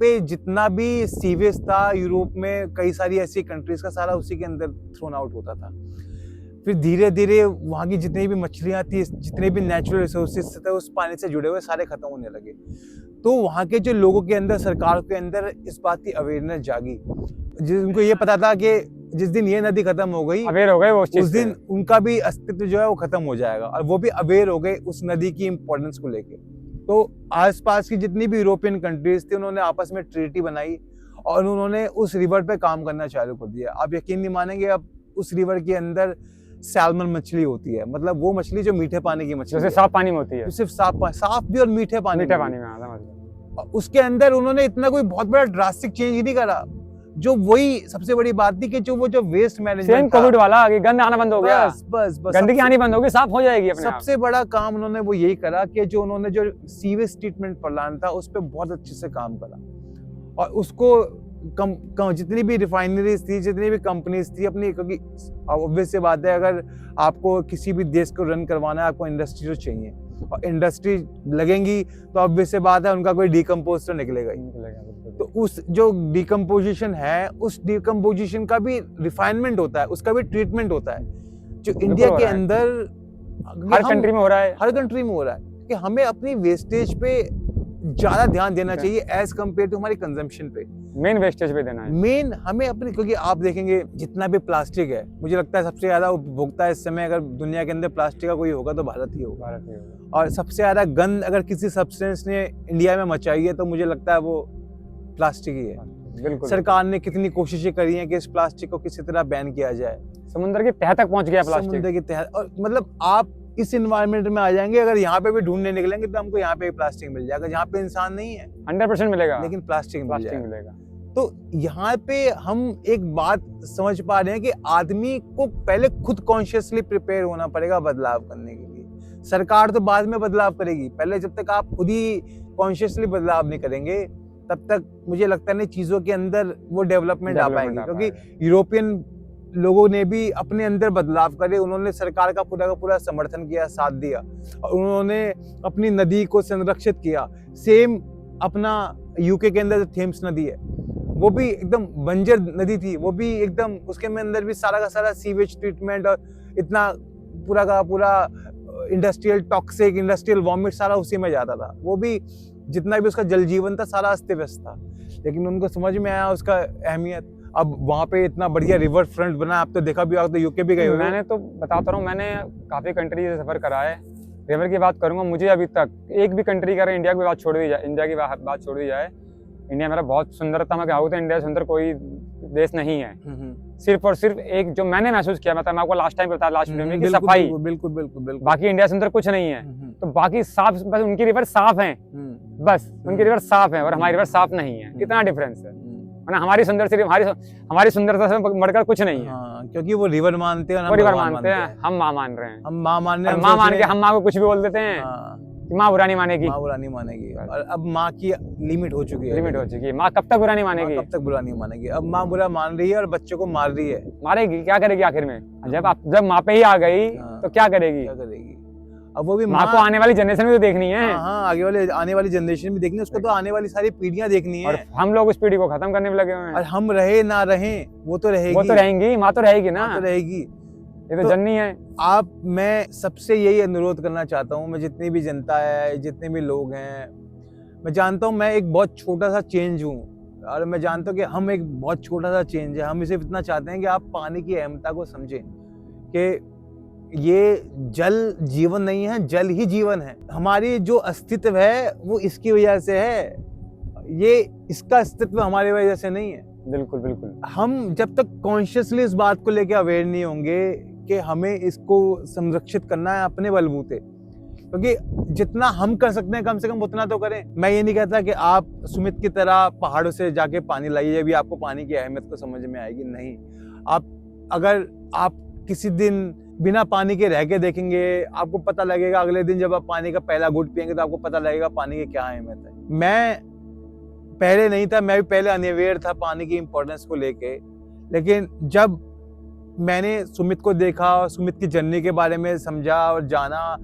Speaker 2: पे जितना भी सीवेज था यूरोप में, कई सारी ऐसी कंट्रीज का सारा उसी के अंदर थ्रोन आउट होता था। फिर धीरे धीरे वहाँ की जितनी भी मछलियाँ थी, जितने भी नेचुरल रिसोर्सेज थे उस पानी से जुड़े हुए, सारे खत्म होने लगे। तो वहाँ के जो लोगों के अंदर, सरकार के अंदर इस बात की अवेयरनेस जागी, जिनको ये पता था कि जिस दिन ये नदी खत्म हो गई,
Speaker 1: अवेयर हो गए वो
Speaker 2: उस दिन उनका भी अस्तित्व जो है वो खत्म हो जाएगा। और वो भी अवेयर हो गए उस नदी की इम्पोर्टेंस को लेके। तो आसपास की जितनी भी यूरोपियन कंट्रीज थी, उन्होंने आपस में ट्रीटी बनाई और उन्होंने उस रिवर पे काम करना चालू कर दिया। आप यकीन नहीं मानेंगे, अब उस रिवर के अंदर सैल्मन मछली होती है, मतलब वो मछली जो मीठे पानी की मछली,
Speaker 1: जैसे साफ पानी में होती है,
Speaker 2: सिर्फ साफ भी और मीठे पानी
Speaker 1: में।
Speaker 2: उसके अंदर उन्होंने इतना कोई बहुत बड़ा ड्रास्टिक चेंज नहीं करा। जो वही सबसे बड़ी बात थी कि जो वेस्ट मैनेजमेंट,
Speaker 1: कोविड वाला गंद आना बंद हो गया,
Speaker 2: बस
Speaker 1: गंदगी आनी बंद होगी, साफ हो जाएगी अपने
Speaker 2: सबसे
Speaker 1: आप।
Speaker 2: बड़ा काम उन्होंने वो यही करा कि जो उन्होंने जो सीवेज ट्रीटमेंट प्लांट था उस पर बहुत अच्छे से काम करा। और उसको जितनी भी रिफाइनरीज थी, जितनी भी कंपनीज थी अपनी, क्योंकि ऑब्वियस सी बात है अगर आपको किसी भी देश को रन करवाना है, आपको इंडस्ट्री तो चाहिए, और इंडस्ट्री लगेंगी तो ऑब्वियस सी बात है उनका कोई डिकम्पोज तो निकलेगा ही। तो उस जो डिकम्पोजिशन है, उस डिकम्पोजिशन का भी रिफाइनमेंट होता है, उसका भी ट्रीटमेंट होता है, जो इंडिया के अंदर
Speaker 1: हर कंट्री में हो रहा है,
Speaker 2: हर कंट्री में हो रहा है। कि हमें अपनी वेस्टेज पे ज्यादा ध्यान देना चाहिए एज कम्पेयर टू हमारी कंजम्पशन पे।
Speaker 1: मेन वेस्टेज पे देना है,
Speaker 2: मेन हमें अपनी, क्योंकि आप देखेंगे जितना भी प्लास्टिक है, मुझे लगता है सबसे ज्यादा उपभोक्ता इस समय अगर दुनिया के अंदर प्लास्टिक का कोई होगा तो भारत ही होगा। और सबसे ज्यादा गंद अगर किसी सब्सटेंस ने इंडिया में मचाई है तो मुझे लगता है वो प्लास्टिक ही है।
Speaker 1: बिल्कुल।
Speaker 2: सरकार ने कितनी कोशिशें करी हैं कि इस प्लास्टिक को किसी तरह बैन किया जाए।
Speaker 1: समुद्र की तह तक पहुंच गया प्लास्टिक,
Speaker 2: समुद्र की तह। और मतलब आप इस एनवायरनमेंट में आ जाएंगे, अगर यहाँ पे भी ढूंढने निकलेंगे तो हमको यहाँ पे प्लास्टिक मिल जाएगा, जहाँ पे इंसान नहीं है
Speaker 1: 100% मिलेगा,
Speaker 2: लेकिन प्लास्टिक
Speaker 1: मिलेगा।
Speaker 2: तो यहाँ पे हम एक बात समझ पा रहे हैं कि आदमी को पहले खुद कॉन्शियसली प्रिपेयर होना पड़ेगा बदलाव करने के लिए। सरकार तो बाद में बदलाव करेगी, पहले जब तक आप खुद ही कॉन्शियसली बदलाव नहीं करेंगे तब तक मुझे लगता नहीं चीजों के अंदर वो डेवलपमेंट आ पाएगी। क्योंकि यूरोपियन लोगों ने भी अपने अंदर बदलाव करे, उन्होंने सरकार का पूरा समर्थन किया, साथ दिया, और उन्होंने अपनी नदी को संरक्षित किया। सेम अपना यूके के अंदर थेम्स नदी है, वो भी एकदम बंजर नदी थी, वो भी एकदम, उसके में अंदर भी सारा का सारा सीवेज ट्रीटमेंट और इतना पूरा का पूरा इंडस्ट्रियल टॉक्सिक, इंडस्ट्रियल वॉमिट सारा उसी में जाता था। वो भी जितना भी उसका जल जीवन था सारा अस्त व्यस्त था, लेकिन उनको समझ में आया उसका अहमियत। अब वहाँ पे इतना बढ़िया रिवर फ्रंट बना, आप तो देखा भी होगा, तो यूके भी गए हो।
Speaker 1: मैंने तो बताता रहा हूँ, मैंने काफी कंट्री से सफर करा है। रिवर की बात करूंगा, मुझे अभी तक एक भी कंट्री का, इंडिया की बात छोड़ दी जाए, इंडिया मेरा बहुत सुंदरता में कहूँ तो इंडिया से सुंदर कोई देश नहीं है। सिर्फ और सिर्फ एक जो मैंने महसूस किया, मतलब मैं आपको लास्ट टाइम बताया लास्ट वीडियो में कि सफाई,
Speaker 2: बिल्कुल बिल्कुल बिल्कुल,
Speaker 1: बाकी इंडिया से सुंदर कुछ नहीं है। तो बाकी साफ, बस उनकी रिवर साफ है, बस उनकी रिवर साफ है और हमारी रिवर साफ नहीं है, इतना डिफरेंस है। मतलब हमारी सुंदर सिर्फ हमारी सुंदरता से बढ़कर कुछ नहीं है।
Speaker 2: हाँ, क्योंकि वो रिवर मानते हैं,
Speaker 1: वो रिवर मानते हैं, हम माँ मान रहे हैं,
Speaker 2: हम माँ मान रहे हैं,
Speaker 1: माँ मान के हम माँ को कुछ भी बोल देते हैं। माँ बुरा नहीं मानेगी,
Speaker 2: माँ बुरा नहीं मानेगी। और अब माँ की लिमिट हो चुकी है,
Speaker 1: लिमिट हो चुकी है। माँ कब तक बुरा नहीं मानेगी,
Speaker 2: कब तक बुरा नहीं मानेगी। अब माँ बुरा मान रही है और बच्चों को मार रही है,
Speaker 1: मारेगी, क्या करेगी आखिर में? जब माँ पे ही आ गई तो क्या करेगी?
Speaker 2: अब वो भी
Speaker 1: माँ को आने वाली जनरेशन भी तो देखनी है।
Speaker 2: हाँ, आने वाली जनरेशन भी देखनी है, उसको तो आने वाली सारी पीढ़ियां देखनी है।
Speaker 1: और हम लोग उस पीढ़ी को खत्म करने में लगे हुए हैं।
Speaker 2: और हम रहे ना रहे, वो तो रहेगी,
Speaker 1: वो तो रहेंगी, माँ तो रहेगी ना,
Speaker 2: तो रहेगी।
Speaker 1: ये तो जननी है।
Speaker 2: मैं सबसे यही अनुरोध करना चाहता हूँ, मैं जितनी भी जनता है, जितने भी लोग हैं, मैं जानता हूँ मैं एक बहुत छोटा सा चेंज हूँ और मैं जानता हूँ कि हम एक बहुत छोटा सा चेंज है। हम सिर्फ इतना चाहते हैं कि आप पानी की अहमियता को समझें कि ये जल जीवन नहीं है, जल ही जीवन है। हमारी जो अस्तित्व है वो इसकी वजह से है, ये इसका अस्तित्व हमारी वजह से नहीं है।
Speaker 1: बिल्कुल बिल्कुल।
Speaker 2: हम जब तक कॉन्शियसली इस बात को लेकर अवेयर नहीं होंगे कि हमें इसको संरक्षित करना है अपने बलबूते, क्योंकि जितना हम कर सकते हैं कम से कम उतना तो करें। मैं ये नहीं कहता कि आप सुमित की तरह पहाड़ों से जाके पानी लाइए, अभी आपको पानी की अहमियत को समझ में आएगी, नहीं। अगर आप किसी दिन बिना पानी के रह के देखेंगे, आपको पता लगेगा। अगले दिन जब आप पानी का पहला घूंट पियेंगे तो आपको पता लगेगा पानी की क्या अहमियत है। मैं पहले नहीं था, मैं भी पहले अनअवेयर था पानी की इम्पोर्टेंस को लेके, लेकिन जब मैंने सुमित को देखा और सुमित की जर्नी के बारे में समझा और जाना,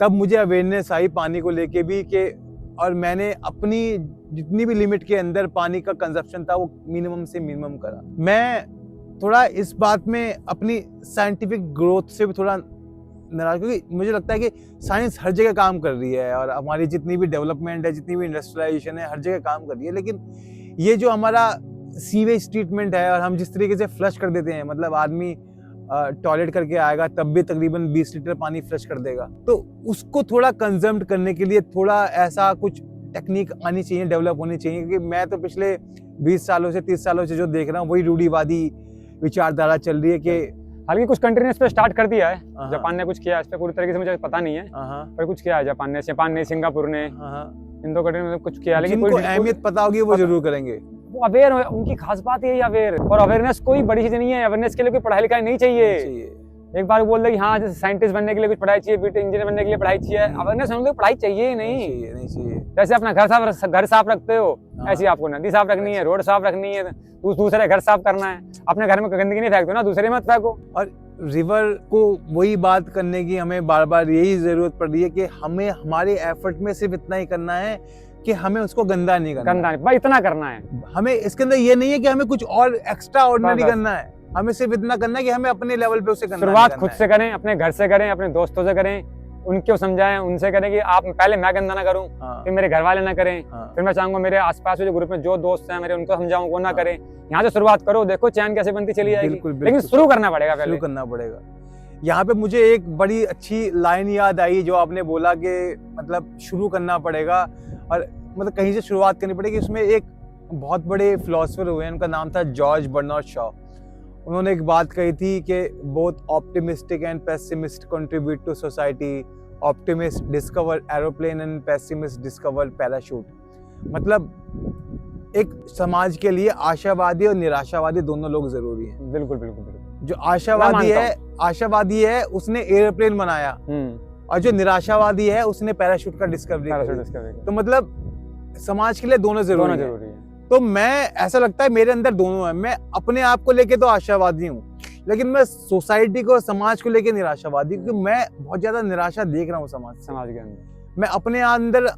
Speaker 2: तब मुझे अवेयरनेस आई पानी को लेके भी कि, और मैंने अपनी जितनी भी लिमिट के अंदर पानी का कंजप्शन था वो मिनिमम से मिनिमम करा। मैं थोड़ा इस बात में अपनी साइंटिफिक ग्रोथ से भी थोड़ा नाराज, क्योंकि मुझे लगता है कि साइंस हर जगह काम कर रही है और हमारी जितनी भी डेवलपमेंट है, जितनी भी इंडस्ट्रियलाइजेशन है, हर जगह काम कर रही है। लेकिन ये जो हमारा सीवेज ट्रीटमेंट है और हम जिस तरीके से फ्लश कर देते हैं, मतलब आदमी टॉयलेट करके आएगा तब भी तकरीबन 20 लीटर पानी फ्लश कर देगा, तो उसको थोड़ा कंज्यूम करने के लिए थोड़ा ऐसा कुछ टेक्निक आनी चाहिए, डेवलप होनी चाहिए। क्योंकि मैं तो पिछले 20 सालों से 30 सालों से जो देख रहा हूँ वही रूढ़िवादी विचारधारा चल रही है कि
Speaker 1: हालांकि कुछ कंट्री ने इस पे स्टार्ट कर दिया है। जापान ने कुछ किया इस पे, पूरी तरीके से मुझे पता नहीं है, पर कुछ किया है जापान ने, सिंगापुर ने, इन दो कंट्री में कुछ किया। लेकिन
Speaker 2: जिनको अहमियत पता होगी वो जरूर करेंगे,
Speaker 1: वो अवेयर, उनकी खास बात यही अवेयर। और अवेयरनेस कोई बड़ी चीज नहीं है, अवेयरनेस के लिए कोई पढ़ाई लिखाई नहीं चाहिए। एक बार बोल दे कि हाँ जैसे साइंटिस्ट बनने के लिए कुछ पढ़ाई चाहिए, बीटेक इंजीनियर बनने के लिए पढ़ाई चाहिए, अवेयरनेस होने के लिए पढ़ाई चाहिए ही नहीं। जैसे अपना घर साफ रखते हो, ऐसे आपको नदी साफ रखनी है, रोड साफ रखनी है, दूसरे घर साफ करना है। अपने घर में गंदगी नहीं फेंकते ना, दूसरे मत फेंको।
Speaker 2: और रिवर को वही बात करने की हमें बार बार यही जरूरत पड़ रही है कि हमें हमारे एफर्ट में सिर्फ इतना ही करना है कि हमें उसको गंदा नहीं करना,
Speaker 1: भाई इतना करना है।
Speaker 2: हमें इसके अंदर ये नहीं है कि हमें कुछ और एक्स्ट्रा ऑर्डिनरी करना है, हमें सिर्फ इतना करना है कि हमें अपने लेवल पे उसे करना है।
Speaker 1: शुरुआत खुद से करें, अपने घर से करें, अपने दोस्तों से करें, उनको समझाएं, उनसे करें कि आप पहले मैं गंदा ना करूं, फिर मेरे घर वाले ना करें, फिर मैं चाहूंगा मेरे आसपास जो ग्रुप में जो दोस्त हैं मेरे उनको समझाऊं वो ना करें। यहाँ से शुरुआत करो, देखो चैन कैसे बनती चली जाएगी। लेकिन शुरू करना पड़ेगा, पहले शुरू करना पड़ेगा।
Speaker 2: यहाँ पे मुझे एक बड़ी अच्छी लाइन याद आई जो आपने बोला कि मतलब शुरू करना पड़ेगा और मतलब कहीं से शुरुआत करनी पड़ेगी। उसमें एक बहुत बड़े फिलोसोफर हुए हैं, उनका नाम था जॉर्ज बर्नार्ड शॉ। उन्होंने एक बात कही थी कि both optimistic and pessimist contribute to society, optimist discover aeroplane and pessimist discover parachute. मतलब एक समाज के लिए आशावादी और निराशावादी दोनों लोग जरूरी हैं।
Speaker 1: बिल्कुल बिल्कुल बिल्कुल।
Speaker 2: जो आशावादी है उसने एयरप्लेन बनाया और जो निराशावादी है उसने पैराशूट का डिस्कवरी। तो मतलब समाज के लिए दोनों जरूरी है। तो मैं ऐसा लगता है मेरे अंदर दोनों है। मैं अपने आप को लेके तो आशावादी हूँ, लेकिन मैं सोसाइटी को, समाज को लेके निराशावादी, क्योंकि मैं बहुत ज्यादा निराशा देख रहा हूँ समाज के अंदर। मैं अपने अंदर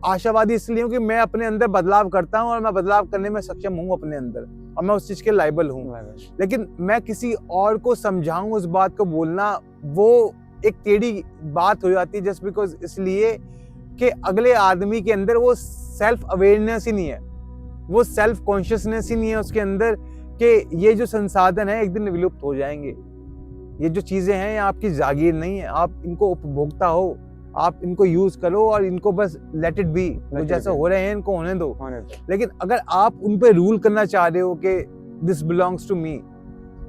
Speaker 2: आशावादी इसलिए हूँ कि मैं अपने अंदर बदलाव करता हूँ और मैं बदलाव करने में सक्षम हूँ अपने अंदर, और मैं उस चीज के लायबल हूँ। लेकिन मैं किसी और को समझाऊं उस बात को बोलना, वो एक टेढ़ी बात हो जाती है, जस्ट बिकॉज इसलिए कि अगले आदमी के अंदर वो सेल्फ अवेयरनेस ही नहीं है, वो सेल्फ कॉन्शियसनेस ही नहीं है उसके अंदर कि ये जो संसाधन है एक दिन विलुप्त हो जाएंगे। ये जो चीजें हैं ये आपकी जागीर नहीं है, आप इनको उपभोक्ता हो, आप इनको यूज करो और इनको बस लेट इट बी, वो जैसा हो रहे हैं इनको होने दो। लेकिन अगर आप उन पे रूल करना चाह रहे हो कि this belongs to me,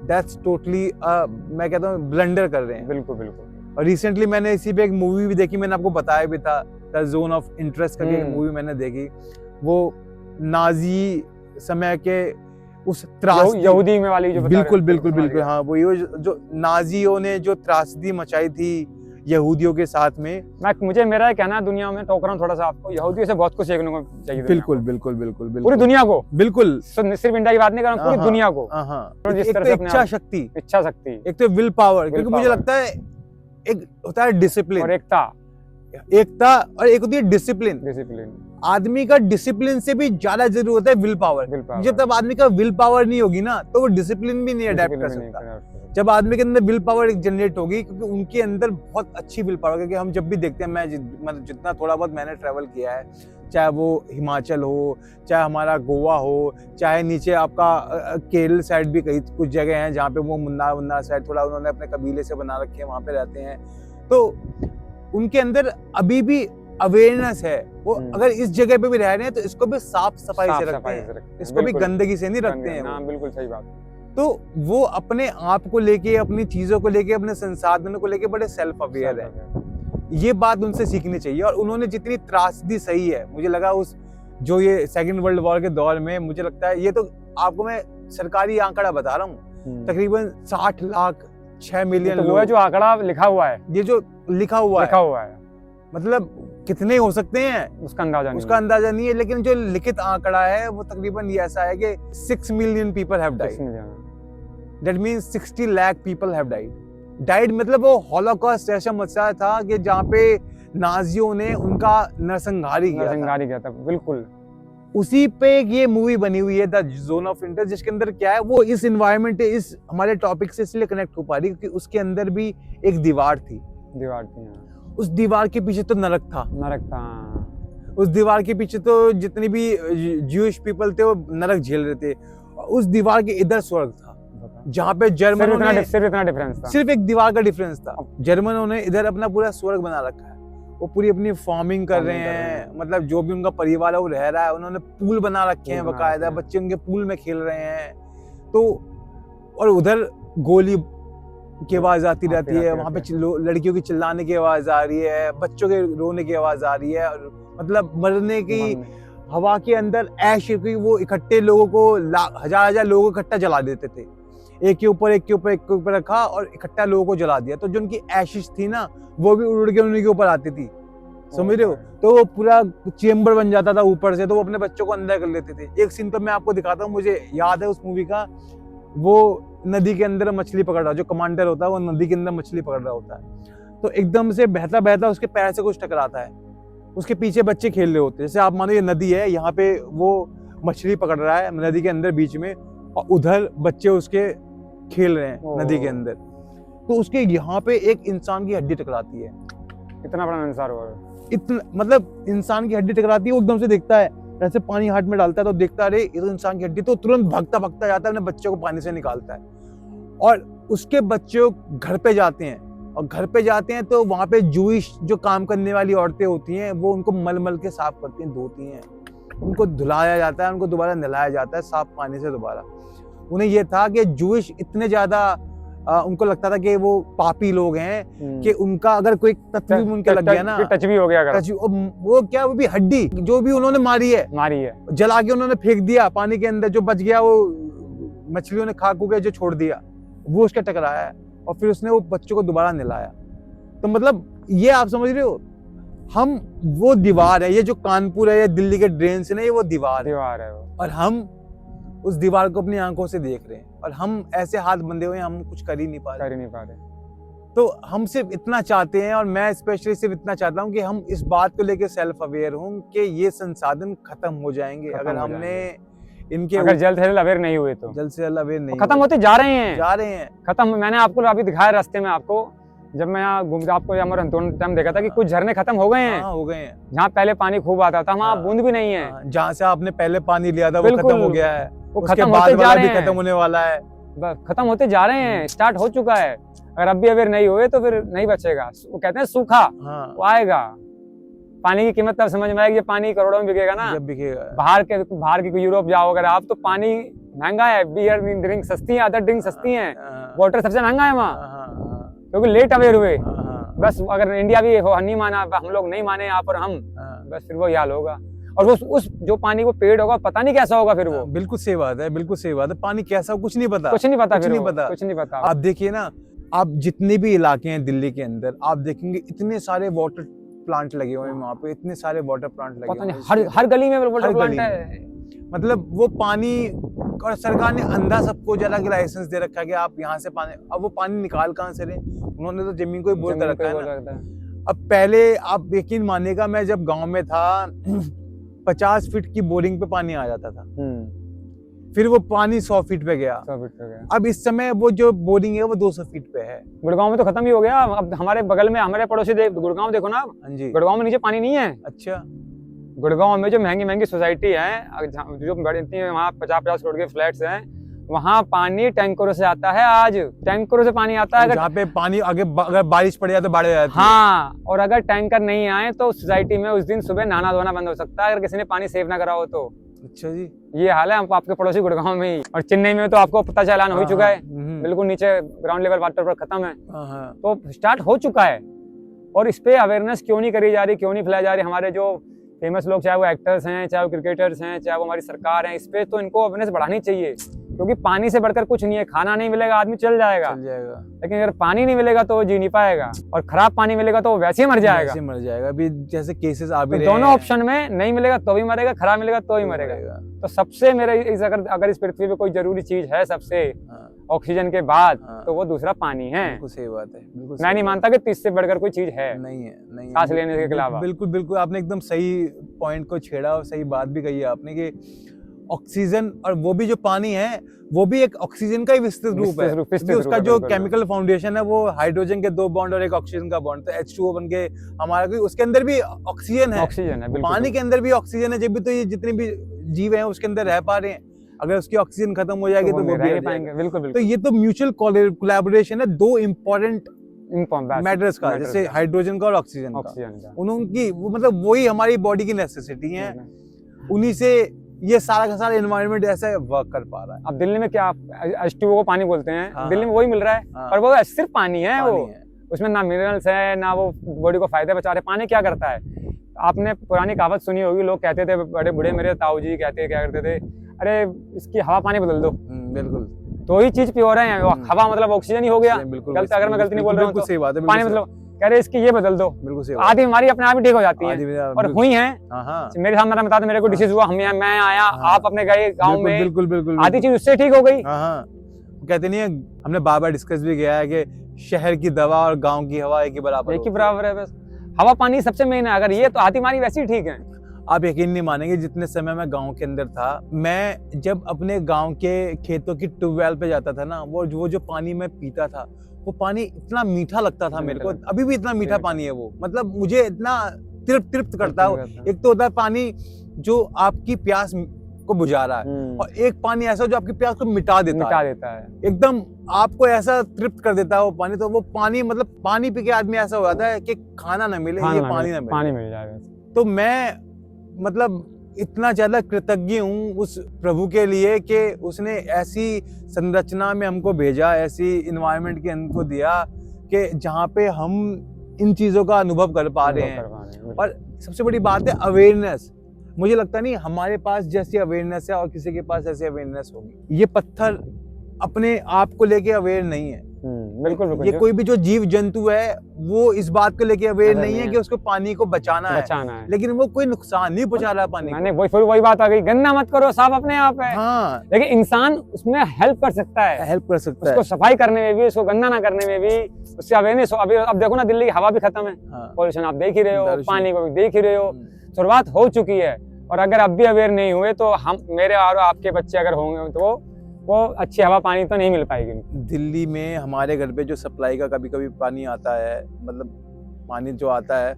Speaker 2: that's totally मैं कहता हूँ ब्लंडर कर रहे हैं।
Speaker 1: बिल्कुल बिल्कुल।
Speaker 2: और रिसेंटली मैंने इसी पे एक मूवी भी देखी, मैंने आपको बताया भी था, द जोन ऑफ इंटरेस्ट करके एक मूवी मैंने देखी। वो नाजी समय के उस
Speaker 1: यहूदी में वाली जो
Speaker 2: बिल्कुल बिल्कुल बिल्कुल, हाँ वो जो नाजियों ने जो त्रासदी मचाई थी यहूदियों के साथ में।
Speaker 1: मुझे मेरा कहना है, दुनिया में टोक रहा हूँ थोड़ा सा आपको, यहूदियों से बहुत कुछ सीखने को चाहिए।
Speaker 2: बिल्कुल बिल्कुल बिल्कुल बिल्कुल,
Speaker 1: पूरी दुनिया को,
Speaker 2: बिल्कुल
Speaker 1: सिर्फ इंडिया की बात नहीं कर रहा हूँ, पूरी दुनिया को।
Speaker 2: जिस तरह से इच्छा शक्ति, एक तो विल पावर, क्योंकि मुझे लगता है एक होता है डिसिप्लिन और एकता और एक होती है डिसिप्लिन। आदमी का डिसिप्लिन से भी ज्यादा जरूरत है विल पावर। जब तक आदमी का विल पावर नहीं होगी ना, तो वो डिसिप्लिन भी नहीं अडेप्ट कर सकता। जब आदमी के अंदर विल पावर जनरेट होगी, क्योंकि उनके अंदर बहुत अच्छी विल पावर, क्योंकि हम जब भी देखते हैं, मतलब जितना थोड़ा बहुत मैंने ट्रैवल किया है, चाहे वो हिमाचल हो, चाहे हमारा गोवा हो, चाहे नीचे आपका केरल साइड भी कई कुछ जगह हैं जहाँ पे वो मुन्नार साइड थोड़ा उन्होंने अपने कबीले से बना रखे हैं, वहाँ पे रहते हैं, तो उनके अंदर अभी भी अवेयरनेस है। वो अगर इस जगह पे भी रह रहे हैं तो इसको भी साफ सफाई से रखते हैं, इसको भी गंदगी से नहीं रखते हैं।
Speaker 1: बिल्कुल सही बात।
Speaker 2: तो वो अपने आप को लेके, अपनी चीजों को लेके, अपने संसाधनों को लेके बड़े सेल्फ अवेयर है। ये बात उनसे सीखनी चाहिए। और उन्होंने जितनी त्रासदी सही है, मुझे लगा उस जो ये सेकंड वर्ल्ड वॉर के दौर में, मुझे लगता है, ये तो आपको मैं सरकारी आंकड़ा बता रहा हूँ, तकरीबन 60 लाख 6 मिलियन
Speaker 1: तो वो है जो आंकड़ा लिखा हुआ है,
Speaker 2: ये जो लिखा हुआ है, मतलब कितने हो सकते हैं उसका अंदाजा नहीं है। लेकिन जो लिखित आंकड़ा है वो तकरीबन ये ऐसा है कि 6 million people have died. That means 60 lakh people have died. मतलब वो हॉलोकॉस्ट ऐसा मचा था कि जहाँ पे नाजियों ने उनका नरसंहारी किया था।
Speaker 1: बिल्कुल
Speaker 2: उसी पे ये मूवी बनी हुई है, द जोन ऑफ इंटरेस्ट, जिसके अंदर क्या है, वो इस एनवायरनमेंट, इस हमारे टॉपिक से इसलिए कनेक्ट हो पा रही क्योंकि उसके अंदर भी एक दीवार थी। उस दीवार के पीछे तो नरक था। उस दीवार के पीछे तो जितनी भी ज्यूइश पीपल थे वो नरक झेल रहे थे। उस दीवार के इधर स्वर्ग था, जहाँ पे जर्मनों ने सिर्फ एक दीवार का डिफरेंस था। जर्मनों ने इधर अपना पूरा स्वर्ग बना रखा है। वो पूरी अपनी फार्मिंग कर रहे हैं, मतलब जो भी उनका परिवार है वो रह रहा है। उन्होंने पूल बना रखे हैं बकायदा, बच्चे उनके पूल में खेल रहे हैं। तो और उधर गोली की आवाज आती रहती है, वहां पे लड़कियों की चिल्लाने की आवाज आ रही है, बच्चों के रोने की आवाज आ रही है, मतलब मरने की हवा के अंदर ऐश की। वो इकट्ठे लोगों को हजार लोगों को इकट्ठा जला देते थे, एक के ऊपर रखा और इकट्ठा लोगों को जला दिया। तो जो उनकी ऐशिश थी ना, वो भी उड़ के उन्हीं के ऊपर आती थी, समझ रहे हो। तो वो पूरा चेम्बर बन जाता था ऊपर से, तो वो अपने बच्चों को अंदर कर लेते थे। एक सीन तो मैं आपको दिखाता हूँ, मुझे याद है उस मूवी का। वो नदी के अंदर मछली पकड़ रहा, जो कमांडर होता है वो नदी के अंदर मछली पकड़ रहा होता है। तो एकदम से बहता बहता उसके पैर से कुछ टकराता है, उसके पीछे बच्चे खेल रहे होते हैं। जैसे आप मानो ये नदी है, यहाँ पे वो मछली पकड़ रहा है नदी के अंदर बीच में, और उधर बच्चे उसके खेल रहे हैं नदी के अंदर। तो उसके यहाँ पे एक इंसान की हड्डी टकराती है।
Speaker 1: इतना बड़ा इंसान हुआ,
Speaker 2: इतना मतलब इंसान की हड्डी टकराती है। वो एकदम से देखता है, ऐसे पानी हाथ में डालता है तो देखता है, अरे ये तो इंसान की हड्डी। तो तुरंत भागता जाता है, अपने बच्चे को पानी से निकालता है। और उसके बच्चे घर पे जाते हैं, और घर पे जाते हैं तो वहां पे जूइश जो काम करने वाली औरतें होती हैं, वो उनको मल के साफ करती हैं, धोती हैं, उनको धुलाया जाता है, उनको दोबारा नहलाया जाता है साफ पानी से दोबारा। उन्हें ये था कि जूइश इतने ज्यादा उनको लगता था कि वो पापी लोग हैं कि उनका अगर कोई तत्व भी उनके लग गया ना,
Speaker 1: टच भी हो गया,
Speaker 2: वो क्या, वो भी हड्डी जो भी उन्होंने मारी है जला के उन्होंने फेंक दिया पानी के अंदर, जो बच गया वो मछलियों ने खा के जो छोड़ दिया, वो उसका टकराया है। और फिर उसने वो बच्चों को दोबारा नहलाया। तो मतलब ये आप समझ रहे हो, हम वो दीवार है, ये जो कानपुर है या दिल्ली के ड्रेन से नहीं, ये वो दीवार है और हम उस दीवार को अपनी आंखों से देख रहे हैं, और हम ऐसे हाथ बंधे हुए हैं, हम कुछ कर ही नहीं पा रहे। तो हम सिर्फ इतना चाहते हैं, और मैं स्पेशली सिर्फ इतना चाहता हूँ कि हम इस बात को लेकर सेल्फ अवेयर हों कि ये संसाधन खत्म हो जाएंगे अगर हमने इनके,
Speaker 1: अगर जल्द से जल्द अवेयर नहीं हुए तो।
Speaker 2: जल्द से जल्द अवेयर नहीं,
Speaker 1: खत्म होते जा रहे हैं
Speaker 2: खत्म।
Speaker 1: मैंने आपको अभी दिखाया रास्ते में, आपको जब मैं यहाँ घूमता, आपको हमारे टाइम देखा था कि कुछ झरने खत्म हो गए हैं। जहाँ पहले पानी खूब आता था वहाँ बूंद भी नहीं है।
Speaker 2: जहाँ से आपने पहले पानी लिया था वो खत्म हो गया है,
Speaker 1: वो खत्म होते जा रहे हैं,
Speaker 2: खत्म होने वाला है,
Speaker 1: खत्म होते जा रहे हैं, स्टार्ट हो चुका है। अगर अब भी अवेयर नहीं हुए तो फिर नहीं बचेगा। वो कहते हैं सूखा
Speaker 2: हाँ,
Speaker 1: वो आएगा। पानी की कीमत तब समझ में आएगी जब पानी करोड़ों में बिकेगा ना।
Speaker 2: जब बिकेगा।
Speaker 1: बाहर के यूरोप जाओ अगर आप, तो पानी महंगा है, बियर ड्रिंक सस्ती है, अदर ड्रिंक सस्ती हैं, वाटर सबसे महंगा है वहाँ, क्योंकि लेट अवेयर हुए। बस अगर इंडिया भी नहीं माना, हम लोग नहीं माने यहाँ पर हम, बस फिर वो हाल होगा। और वो उस जो पानी को पेड़ होगा पता नहीं कैसा होगा फिर वो।
Speaker 2: बिल्कुल सही बात है, बिल्कुल सही बात है। पानी कैसा कुछ नहीं पता,
Speaker 1: कुछ नहीं पता,
Speaker 2: कुछ नहीं पता। आप देखिए ना, आप जितने भी इलाके हैं दिल्ली के अंदर, आप देखेंगे इतने सारे वाटर प्लांट लगे हुए हैं वहाँ पे, इतने सारे वाटर प्लांट लगे
Speaker 1: पता नहीं हर गली में वाटर प्लांट है।
Speaker 2: मतलब वो पानी, और सरकार ने अंधा सबको जरा के लाइसेंस दे रखा है कि आप यहाँ से पानी, अब वो पानी निकाल कहाँ से रहे? उन्होंने तो जमीन को ही बोल कर रखा है ना। अब पहले आप यकीन मानिएगा, मैं जब गांव में था 50 फीट की बोरिंग पे पानी आ जाता था, फिर वो पानी 100 फीट पे गया। अब इस समय वो जो बोरिंग है वो 200 फीट पे है।
Speaker 1: गुड़गांव में तो खत्म ही हो गया। अब हमारे बगल में हमारे पड़ोसी गुड़गांव देखो ना।
Speaker 2: हाँ जी।
Speaker 1: गुड़गांव में नीचे पानी नहीं है।
Speaker 2: अच्छा।
Speaker 1: गुड़गांव में जो महंगी सोसाइटी है, जो बड़ी वहाँ 50-50 करोड़ के फ्लैट्स हैं, वहाँ पानी टैंकरों से आता है। आज टैंकरों से पानी आता है।
Speaker 2: जहाँ पे पानी अगर बारिश पड़ जाए तो बाढ़ जाती है।
Speaker 1: हाँ, और अगर टैंकर नहीं आए तो सोसाइटी में उस दिन सुबह नहाना धोना बंद हो सकता है, अगर किसी ने पानी सेव ना करा हो तो।
Speaker 2: अच्छा जी,
Speaker 1: ये हाल है आपके पड़ोसी गुड़गांव में ही। और चेन्नई में तो आपको पता चालान हो चुका है, बिल्कुल नीचे ग्राउंड लेवल वाटर पर खत्म है। तो स्टार्ट हो चुका है। और इस पे अवेयरनेस क्यों नहीं करी जा रही, क्यों नहीं फैलाई जा रही? हमारे जो फेमस लोग, चाहे वो एक्टर्स हैं, चाहे वो क्रिकेटर्स हैं, चाहे वो हमारी सरकार है, इस पे तो इनको अवेयरनेस बढ़ानी चाहिए। क्योंकि पानी से बढ़कर कुछ नहीं है। खाना नहीं मिलेगा आदमी चल जाएगा, लेकिन अगर पानी नहीं मिलेगा तो वो जी नहीं पाएगा, और खराब पानी मिलेगा तो वो वैसे ही मर जाएगा।
Speaker 2: अभी जैसे केसेस आ भी रहे हैं,
Speaker 1: दोनों ऑप्शन में नहीं मिलेगा तो भी मरेगा, खराब मिलेगा तो ही मरेगा। तो सबसे मेरा अगर इस पृथ्वी पे कोई जरूरी चीज है सबसे ऑक्सीजन के बाद, तो वो दूसरा पानी है।
Speaker 2: बिल्कुल सही बात है।
Speaker 1: मैं नहीं मानता कि इससे बढ़कर कोई चीज है।
Speaker 2: नहीं है,
Speaker 1: सांस लेने के अलावा।
Speaker 2: बिल्कुल आपने एकदम सही पॉइंट को छेड़ा और सही बात भी कही है आपने कि ऑक्सीजन, और वो भी जो पानी है वो भी एक ऑक्सीजन का ही विस्तृत रूप है। उसका जो केमिकल फाउंडेशन है वो हाइड्रोजन के 2 बॉन्ड और एक ऑक्सीजन का बॉन्ड, तो H2O बन के हमारा, उसके अंदर भी ऑक्सीजन है। पानी के अंदर भी ऑक्सीजन है, जब भी तो ये जितने भी जीव हैं उसके अंदर रह पा रहे हैं। अगर उसकी ऑक्सीजन खत्म हो जाएगी तो वो भी रह पाएंगे। बिल्कुल। तो ये तो म्यूचुअल कोलैबोरेशन है दो इम्पोर्टेंट मैटर्स का, जैसे हाइड्रोजन का और ऑक्सीजन का। उनकी मतलब वही हमारी बॉडी की नेसेसिटी है, उन्हीं से ये सारा का सारा एनवायरनमेंट ऐसे वर्क कर पा रहा है।
Speaker 1: अब दिल्ली में क्या H2O को पानी बोलते हैं, दिल्ली में वही मिल रहा है, पर वो सिर्फ पानी है। वो उसमें ना मिनरल्स है, ना वो बॉडी को फायदे बचा रहे। पानी क्या करता है? आपने पुरानी कहावत सुनी होगी, लोग कहते थे, बड़े बूढ़े मेरे ताऊ जी कहते क्या करते थे, अरे इसकी हवा पानी बदल दो।
Speaker 2: बिल्कुल,
Speaker 1: तो ही चीज प्योर है। हवा मतलब ऑक्सीजन ही हो गया। गलत, अगर मैं गलती नहीं बोल रहा हूँ तो पानी मतलब कह रहे इसकी ये बदल दो, आधी बीमारी अपने आप ही ठीक हो जाती है। और हुई है मेरे साथ, मतलब बता दो, मेरे को डिसीज हुआ, मैं आया, आप अपने गए गाँव में, बिल्कुल आधी चीज उससे ठीक हो गई।
Speaker 2: कहते नहीं है, हमने बार डिस्कस भी किया है कि शहर की दवा और गाँव की हवा एक ही बराबर
Speaker 1: है। बस हवा पानी सबसे मेन है। अगर ये तो आधी बीमारी वैसे ही ठीक है।
Speaker 2: आप यकीन नहीं मानेंगे, जितने समय मैं गांव के अंदर था, मैं जब अपने गांव के खेतों की ट्यूबवेल पे जाता था ना, वो जो पानी मैं पीता था, वो पानी इतना मीठा लगता था मेरे को। अभी भी इतना मीठा पानी है वो, मतलब मुझे इतना तृप्त करता है। एक तो होता है पानी जो आपकी प्यास को बुझा रहा है, और एक पानी ऐसा जो आपकी प्यास को मिटा देता है एकदम, आपको ऐसा तृप्त कर देता है वो पानी। तो वो पानी, मतलब पानी पी के आदमी ऐसा हो जाता है कि खाना ना मिले, ये पानी मिल जाएगा। तो मैं मतलब इतना ज्यादा कृतज्ञ हूँ उस प्रभु के लिए कि उसने ऐसी संरचना में हमको भेजा, ऐसी इन्वायरमेंट के हमको दिया कि जहाँ पे हम इन चीजों का अनुभव कर पा रहे हैं। और सबसे बड़ी बात है अवेयरनेस। मुझे लगता नहीं हमारे पास जैसी अवेयरनेस है और किसी के पास ऐसी अवेयरनेस होगी। ये पत्थर अपने आप को लेके अवेयर नहीं है।
Speaker 1: बिल्कुल।
Speaker 2: ये कोई भी जो जीव जंतु है वो इस बात को लेके अवेयर नहीं है कि उसको पानी को बचाना है, लेकिन वो कोई नुकसान नहीं पहुंचा रहा पानी को।
Speaker 1: वही बात आ गई, गंदा मत करो, साफ अपने आप है। हाँ। लेकिन इंसान उसमें हेल्प कर सकता है, उसको सफाई करने में भी, उसको गंदा ना करने में भी, उससे अवेयरनेस हो। अभी अब देखो ना, दिल्ली की हवा भी खत्म है, पॉल्यूशन आप देख ही रहे हो, पानी को भी देख ही रहे हो, शुरुआत हो चुकी है। और अगर अब भी अवेयर नहीं हुए तो हम, मेरे और आपके बच्चे अगर होंगे तो वो अच्छी हवा पानी तो नहीं मिल पाएगी।
Speaker 2: दिल्ली में हमारे घर पे जो सप्लाई का कभी कभी पानी आता है, मतलब पानी जो आता है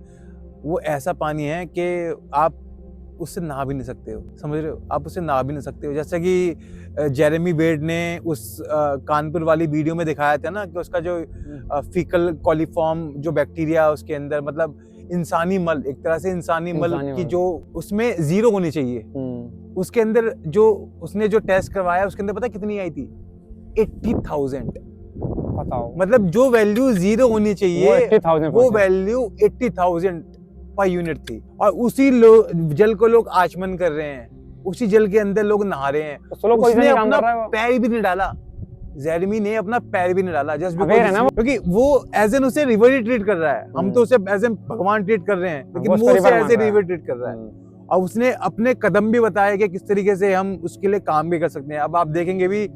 Speaker 2: वो ऐसा पानी है कि आप उससे नहा भी नहीं सकते हो, समझ रहे हो, आप उससे नहा भी नहीं सकते हो। जैसे कि जेरेमी बेड ने उस कानपुर वाली वीडियो में दिखाया था ना कि उसका जो फीकल कॉलीफॉर्म जो बैक्टीरिया है उसके अंदर, मतलब इंसानी मल, एक तरह से इंसानी मल की जो उसमें 0 होनी चाहिए, उसके अंदर जो उसने जो टेस्ट करवाया उसके अंदर पता कितनी आई थी? 80,000।
Speaker 1: बताओ,
Speaker 2: मतलब जो वैल्यू 0 होनी चाहिए
Speaker 1: 80,000
Speaker 2: वो वैल्यू 80,000 पर यूनिट थी। और उसी जल को लोग आचमन कर रहे हैं, उसी जल के अंदर लोग नहा रहे हैं।
Speaker 1: तो
Speaker 2: उसने अपना पैर भी नहीं डाला, जेरेमी ने अपना पैर भी नहीं डाला, जस्ट क्योंकि वो एज एन उसे रिवर ट्रीट कर रहा है। हम तो उसे एज एन भगवान ट्रीट कर रहे हैं, लेकिन वो उसे एज ए रिवर ट्रीट कर रहा है। और उसने अपने कदम भी बताया कि किस तरीके से हम उसके लिए काम भी कर सकते हैं। अब आप देखेंगे भी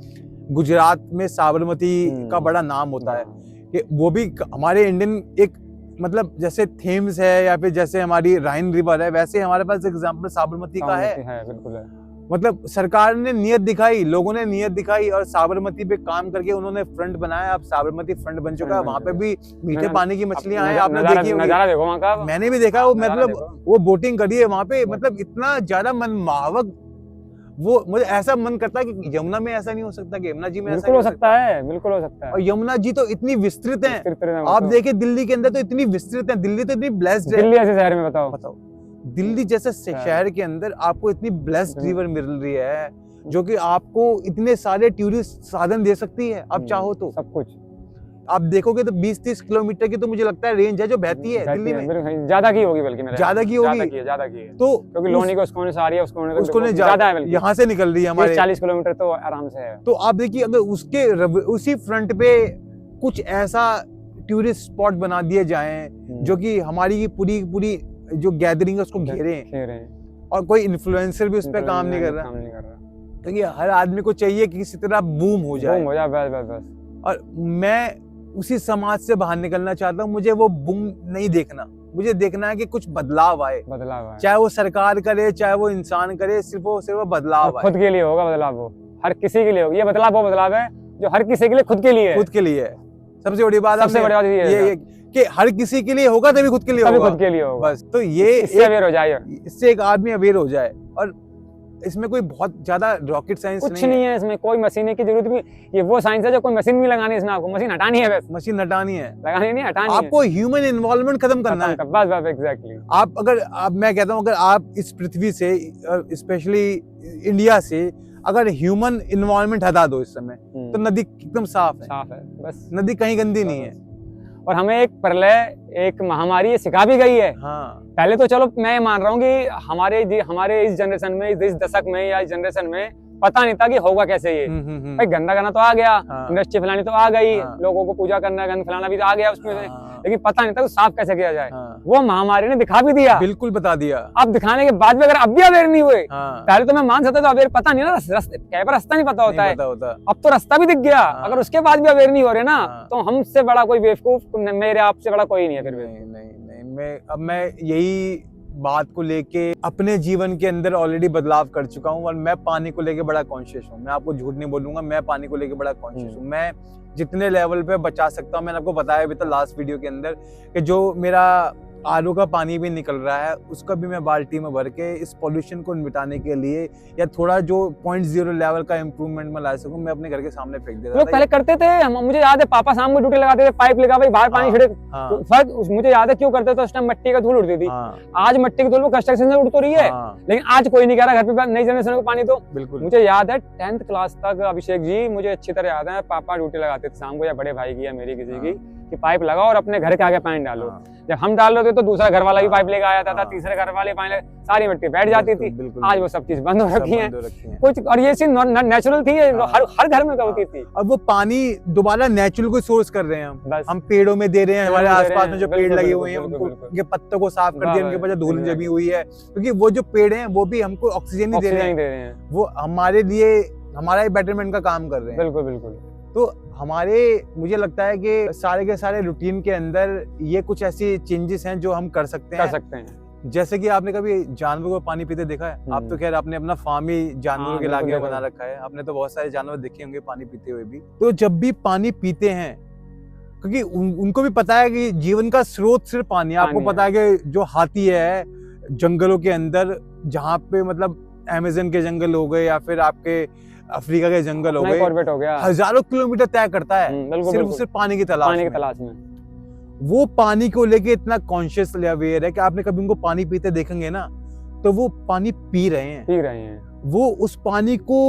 Speaker 2: गुजरात में साबरमती का बड़ा नाम होता है कि वो भी हमारे इंडियन एक, मतलब जैसे थेम्स है या फिर जैसे हमारी राइन रिवर है, वैसे हमारे पास एग्जांपल साबरमती का है।
Speaker 1: बिल्कुल है।
Speaker 2: मतलब सरकार ने नियत दिखाई, लोगों ने नियत दिखाई और साबरमती पे काम करके उन्होंने फ्रंट बनाया। अब साबरमती फ्रंट बन चुका है, वहाँ पे भी मीठे पानी की मछलियां हैं, आपने देखी होगी।
Speaker 1: नजारा देखो वहाँ का,
Speaker 2: मैंने भी देखा। वो मतलब वो बोटिंग करी है वहाँ पे, मतलब इतना ज्यादा मनमोहक, वो मुझे ऐसा मन करता है कि यमुना में ऐसा नहीं हो सकता, कि यमुना जी में ऐसा
Speaker 1: हो सकता है, बिल्कुल हो सकता है।
Speaker 2: और यमुना जी तो इतनी विस्तृत है, आप देखिए दिल्ली के अंदर तो इतनी विस्तृत है, दिल्ली तो इतनी ब्लेस्ड है।
Speaker 1: दिल्ली ऐसे शहर में बताओ,
Speaker 2: दिल्ली जैसे शहर के अंदर आपको इतनी ब्लेस्ड रिवर मिल रही है जो कि आपको इतने सारे टूरिस्ट साधन दे सकती है, आप चाहो तो
Speaker 1: सब कुछ।
Speaker 2: आप देखोगे तो 20-30 किलोमीटर की तो मुझे लगता है रेंज है जो बहती है दिल्ली में,
Speaker 1: ज्यादा की होगी, बल्कि
Speaker 2: ज्यादा की होगी,
Speaker 1: ज्यादा की है।
Speaker 2: तो
Speaker 1: क्योंकि लोनी को उसको से आ रही है, उसको
Speaker 2: ज्यादा है, यहाँ से निकल रही है हमारे
Speaker 1: 40 किलोमीटर तो आराम से है।
Speaker 2: तो आप देखिए अगर उसके उसी फ्रंट पे कुछ ऐसा टूरिस्ट स्पॉट बना दिए जाएं जो कि हमारी पूरी जो गैदरिंग है उसको घेरे, और कोई इन्फ्लुएंसर भी उस पर काम नहीं कर रहा, क्योंकि हर आदमी को चाहिए कि किसी तरह बूम हो जाए, बस। और मैं उसी समाज से बाहर निकलना चाहता हूँ। मुझे वो बूम नहीं देखना, मुझे देखना है कि कुछ बदलाव आए, चाहे वो सरकार करे चाहे वो इंसान करे, सिर्फ बदलाव आए।
Speaker 1: खुद के लिए होगा बदलाव, वो हर किसी के लिए होगा। ये बदलाव वो बदलाव है जो हर किसी के लिए खुद के लिए है। सबसे बड़ी बात ये कि हर किसी के लिए होगा तभी खुद के लिए होगा, बस। तो ये इससे अवेयर हो जाए, इससे एक आदमी अवेयर हो जाए। और इसमें कोई बहुत ज्यादा रॉकेट साइंस कुछ नहीं है, इसमें कोई मशीन की जरूरत भी, ये वो साइंस है जो कोई मशीन नहीं लगानी है इसमें, आपको मशीन हटानी है, बस
Speaker 2: मशीन हटानी है,
Speaker 1: लगानी नहीं, हटानी है।
Speaker 2: आपको ह्यूमन इन्वॉल्वमेंट खत्म करना है,
Speaker 1: बस एग्जैक्टली।
Speaker 2: मैं कहता हूँ अगर आप इस पृथ्वी से, स्पेशली इंडिया से, अगर ह्यूमन इन्वॉल्वमेंट हटा दो इस समय, तो नदी एकदम साफ है, बस नदी कहीं गंदी नहीं है।
Speaker 1: और हमें एक प्रलय, एक महामारी ये सिखा भी गई है। पहले तो चलो मैं मान रहा हूँ कि हमारे इस जनरेशन में, इस दशक में या इस जनरेशन में पता नहीं था कि होगा कैसे ये। भाई गंदा करना तो आ गया, इंडस्ट्री फैलानी तो आ गई, लोगों को पूजा करना, गंद फैलाना भी तो आ गया उसमें, लेकिन पता नहीं था कि साफ कैसे किया जाए। वो महामारी ने दिखा भी दिया,
Speaker 2: बिल्कुल बता दिया।
Speaker 1: अब दिखाने के बाद भी अगर अब भी अवेयर नहीं हुए, पहले तो मैं मान सकता था अवेयर, पता नहीं ना, रास्ता नहीं पता होता है, अब तो रास्ता भी दिख गया। अगर उसके बाद भी अवेयर नहीं हो रहे ना, तो हमसे बड़ा कोई बेवकूफ, मेरे आपसे बड़ा कोई नहीं है। फिर
Speaker 2: मैं यही बात को लेके अपने जीवन के अंदर ऑलरेडी बदलाव कर चुका हूँ, और मैं पानी को लेके बड़ा कॉन्शियस हूँ। मैं आपको झूठ नहीं बोलूंगा, मैं पानी को लेके बड़ा कॉन्शियस हूँ। मैं जितने लेवल पे बचा सकता हूँ, मैंने आपको बताया अभी तो लास्ट वीडियो के अंदर कि जो मेरा आरओ का पानी भी निकल रहा है उसका भी मैं बाल्टी में भर के इस पॉल्यूशन को मिटाने के लिए, या थोड़ा जो 0.0 लेवल का इम्प्रूवमेंट में ला सकूं, मैं अपने घर के सामने फेंक देता था।
Speaker 1: लोग पहले करते थे, मुझे याद है पापा शाम को ड्यूटी लगाते थे, पाइप लगा भाई बाहर पानी छिड़क। फर्क मुझे याद है क्यों करते थे, उस टाइम मिट्टी का धूल उड़ती थी। आज मिट्टी की धूल वो कंस्ट्रक्शन से उड़ तो रही है, लेकिन आज कोई नहीं कह रहा घर पे नई जनरेशन को पानी। तो बिल्कुल मुझे याद है 10th क्लास तक, अभिषेक जी मुझे अच्छी तरह याद है, पापा ड्यूटी लगाते थे शाम को, या बड़े भाई की या मेरी किसी की, कि पाइप लगाओ और अपने घर के आगे पानी डालो। जब हम डाल रहे थे तो दूसरा घर वाला भी पाइप लेकर आया था, तीसरे घर वाले पानी, सारी मिट्टी बैठ जाती थी। आज वो सब चीज बंद हो रखी है कुछ, और ये चीज नेचुरल थी, हर घर में होती थी।
Speaker 2: अब वो पानी दोबारा नेचुरल को सोर्स कर रहे हैं, हम पेड़ों में दे रहे हैं, हमारे आसपास में जो पेड़ लगे हुए हैं उनके पत्तों को साफ कर दिया, उनके ऊपर धूल जमी हुई है, क्योंकि वो जो पेड़ हैं वो भी हमको ऑक्सीजन ही दे रहे हैं, वो हमारे लिए हमारा ही बेटरमेंट का काम कर रहे हैं।
Speaker 1: बिल्कुल बिल्कुल।
Speaker 2: तो मुझे लगता है कि सारे के सारे रूटीन के अंदर ये कुछ ऐसी चेंजेस हैं जो हम कर सकते हैं। जैसे कि आपने कभी जानवरों को पानी पीते देखा है? आप तो खैर आपने अपना फार्म ही जानवरों के लागे बना रखा है, आपने तो बहुत सारे जानवर देखे होंगे पानी पीते हुए भी। तो जब भी पानी पीते हैं, क्योंकि उनको भी पता है कि जीवन का स्रोत सिर्फ पानी है। आपको पता है कि जो हाथी है जंगलों के अंदर जहाँ पे मतलब अमेज़न के जंगल हो गए या फिर आपके अफ्रीका के जंगल हो गए,
Speaker 1: कॉर्बेट हो गया,
Speaker 2: हजारों किलोमीटर तय करता है सिर्फ पानी की
Speaker 1: पानी की
Speaker 2: तलाश
Speaker 1: तलाश में।
Speaker 2: वो पानी को लेके इतना कॉन्शियस अवेयर है कि आपने कभी उनको पानी पीते देखेंगे ना, तो वो पानी पी रहे हैं, वो उस पानी को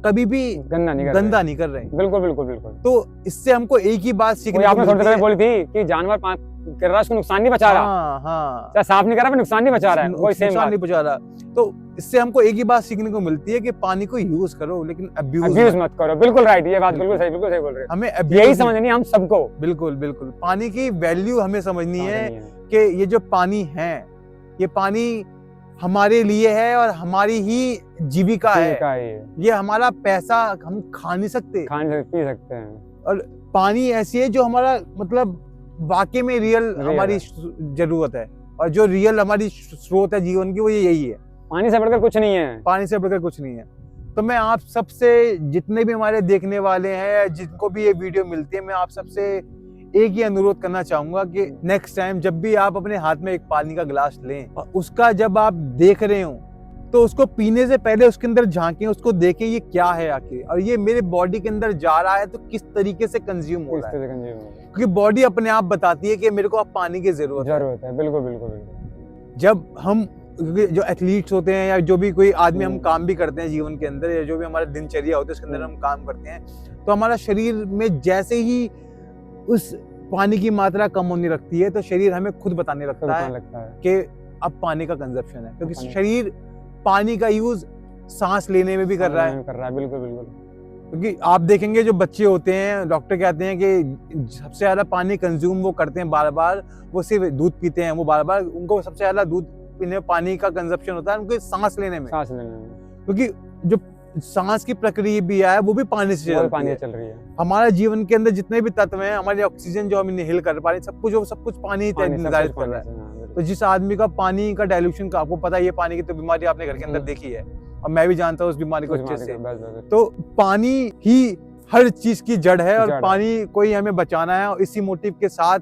Speaker 2: कभी भी गंदा नहीं कर रहे।
Speaker 1: बिल्कुल।
Speaker 2: तो इससे हमको एक ही बात सीखने को
Speaker 1: आपने थोड़ी
Speaker 2: मिलती
Speaker 1: देर
Speaker 2: है,
Speaker 1: बोली थी कि जानवर कर रहा है, उसको नुकसान नहीं पहुंचा रहा।
Speaker 2: हाँ,
Speaker 1: साफ नहीं कर रहा, नुकसान नहीं पहुंचा रहा है, वही सेम
Speaker 2: नुकसान नहीं पहुंचा रहा। तो इससे हमको एक ही बात सीखने को मिलती है कि पानी को यूज करो लेकिन अब्यूज
Speaker 1: मत करो। बिल्कुल राइट, ये बात बिल्कुल सही बोल रहे हैं।
Speaker 2: हमें
Speaker 1: यही समझनी है हम सबको।
Speaker 2: बिल्कुल पानी की वैल्यू हमें समझनी है कि ये जो पानी है, ये पानी हमारे लिए है और हमारी ही जीविका है। ये हमारा पैसा हम खा नहीं सकते,
Speaker 1: पी सकते हैं।
Speaker 2: और पानी ऐसी है जो हमारा मतलब वाकई में रियल हमारी जरूरत है, और जो रियल हमारी स्रोत है जीवन की, वो यही है।
Speaker 1: पानी से बढ़कर कुछ नहीं है।
Speaker 2: पानी से बढ़कर कुछ नहीं है। तो मैं आप सबसे, जितने भी हमारे देखने वाले हैं, जिनको भी ये वीडियो मिलती है, मैं आप सबसे एक ही अनुरोध करना चाहूंगा कि नेक्स्ट टाइम जब भी आप अपने हाथ में एक पानी का गिलास लें, और उसका जब आप देख रहे हो तो उसको पीने से पहले उसके अंदर झांकें, उसको देखें ये क्या है आखिर, और ये मेरे बॉडी के अंदर जा रहा है तो किस तरीके से कंज्यूम हो रहा है, क्योंकि बॉडी अपने आप बताती है कि मेरे को अब पानी की जरूरत है।
Speaker 1: बिल्कुल।
Speaker 2: जब हम, जो एथलीट्स होते हैं या जो भी कोई आदमी, हम काम भी करते हैं जीवन के अंदर, या जो भी हमारा दिनचर्या होती है उसके अंदर हम काम करते हैं, तो हमारा शरीर में जैसे ही उस पानी की मात्रा कम होने लगती है तो शरीर हमें खुद बताने लगता है कि अब पानी का कंजप्शन है, क्योंकि शरीर पानी का यूज सांस लेने में भी कर रहा है।
Speaker 1: बिल्कुल।
Speaker 2: क्योंकि आप देखेंगे जो बच्चे होते हैं, डॉक्टर कहते हैं कि सबसे ज्यादा पानी कंज्यूम वो करते हैं बार, वो सिर्फ दूध पीते हैं, वो बार, उनको सबसे ज्यादा दूध पीने में पानी का कंजप्शन होता है उनको सांस लेने में। क्योंकि जो सांस की प्रक्रिया भी है वो भी पानी से चल रही है। हमारे जीवन के अंदर जितने भी तत्व हैं, हमारे ऑक्सीजन जो हम इनहेल कर पा रहे हैं, सब कुछ पानी निर्धारित कर रहा है। तो जिस आदमी का पानी का डाइल्यूशन का, आपको पता है, ये पानी की तो बीमारी आपने घर के अंदर देखी है, और मैं भी जानता हूँ उस बीमारी को अच्छे से। तो पानी ही हर चीज की जड़ है, और पानी को ही हमें बचाना है, और इसी मोटिव के साथ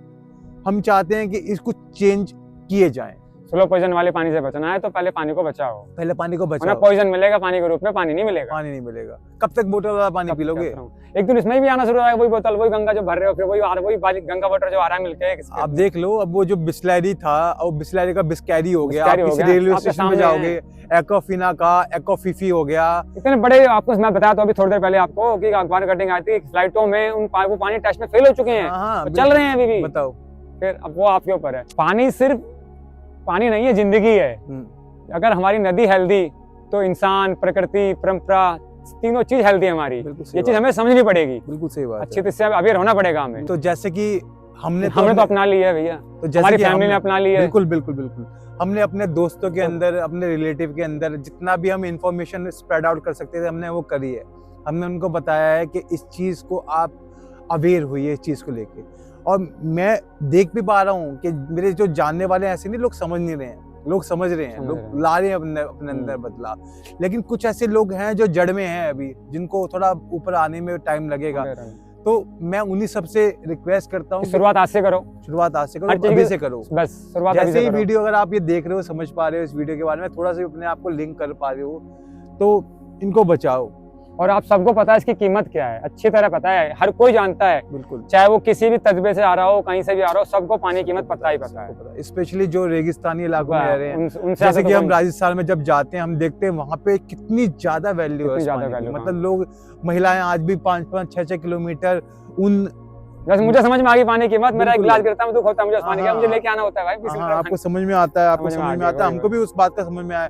Speaker 2: हम चाहते हैं कि इसको चेंज किए जाए।
Speaker 1: स्लो पॉइजन वाले पानी से बचना है तो पहले पानी को बचाओ।
Speaker 2: पानी को बचाओ,
Speaker 1: पॉइजन मिलेगा पानी के रूप में, पानी नहीं मिलेगा। कब तक बोतल वाला पानी पी लोगे? एक दिन इसमें भी आना शुरू हो जाएगा, वही बोतल, वही गंगा जो भर रहे हो, फिर वही गंगा वाटर जो आ रहा है मिलके।
Speaker 2: आप देख लो, अब वो जो बिस्लैरी था, और बिस्लैरी का बिस्कैरी हो गया, आप किसी रेलवे स्टेशन में जाओगे, एक्वाफिना का एक्वाफिफी हो गया। इतने
Speaker 1: बड़े, आपको मैं बताया तो अभी थोड़ी देर पहले आपको कि अखबार कटिंग आई थी, फ्लाइटों में वो पानी टेस्ट में फेल हो चुके हैं, चल रहे हैं अभी भी।
Speaker 2: बताओ,
Speaker 1: फिर अब वो आपके ऊपर है। पानी सिर्फ पानी नहीं है, जिंदगी है। अगर हमारी नदी हेल्दी तो इंसान, प्रकृति, परंपरा, तीनों चीज हेल्दी है हमारी। ये चीज हमें समझनी पड़ेगी। बिल्कुल सही बात, अच्छे से अवेयर होना पड़ेगा हमें।
Speaker 2: तो जैसे कि हमने तो
Speaker 1: अपना लिया है भैया, तो हमारी फैमिली ने अपना लिया है।
Speaker 2: बिल्कुल। हमने अपने दोस्तों के अंदर, अपने रिलेटिव के अंदर जितना भी हम इंफॉर्मेशन स्प्रेड आउट कर सकते थे, हमने वो करी है। हमने उनको बताया है कि इस चीज को आप अवेयर हुई इस चीज को लेके। और मैं देख भी पा रहा हूँ कि मेरे जो जानने वाले ऐसे नहीं, लोग समझ नहीं रहे हैं, लोग समझ रहे हैं, लोग ला रहे हैं अपने अंदर बदलाव। लेकिन कुछ ऐसे लोग हैं जो जड़ में हैं अभी, जिनको थोड़ा ऊपर आने में टाइम लगेगा। तो मैं उन्हीं सबसे रिक्वेस्ट करता हूँ,
Speaker 1: शुरुआत आज से करो,
Speaker 2: अभी से करो,
Speaker 1: बस शुरुआत।
Speaker 2: जैसे ही वीडियो अगर आप ये देख रहे हो, समझ पा रहे हो इस वीडियो के बारे में, थोड़ा सा अपने आप को लिंक कर पा रहे हो, तो इनको बचाओ।
Speaker 1: और आप सबको पता है इसकी कीमत क्या है, अच्छी तरह पता है, हर कोई जानता है।
Speaker 2: बिल्कुल,
Speaker 1: चाहे वो किसी भी तजबे से आ रहा हो, कहीं से भी आ रहा हो, सबको पानी की कीमत पता है।
Speaker 2: स्पेशली जो रेगिस्तानी इलाकों में रह रहे हैं, जैसे कि हम राजस्थान में जब जाते हैं, हम देखते हैं वहाँ पे कितनी ज्यादा वैल्यू है। मतलब लोग, महिलाएं आज भी 5-5, 6-6 किलोमीटर उन,
Speaker 1: जैसे मुझे समझ में आ गई पानी की कीमत, मेरा एक गिलास गिरता है, दुख होता है, मुझे पानी का, मुझे लेके आना होता है भाई।
Speaker 2: आपको समझ में आता है, आपको समझ में आता है, हमको भी उस बात का समझ में आया।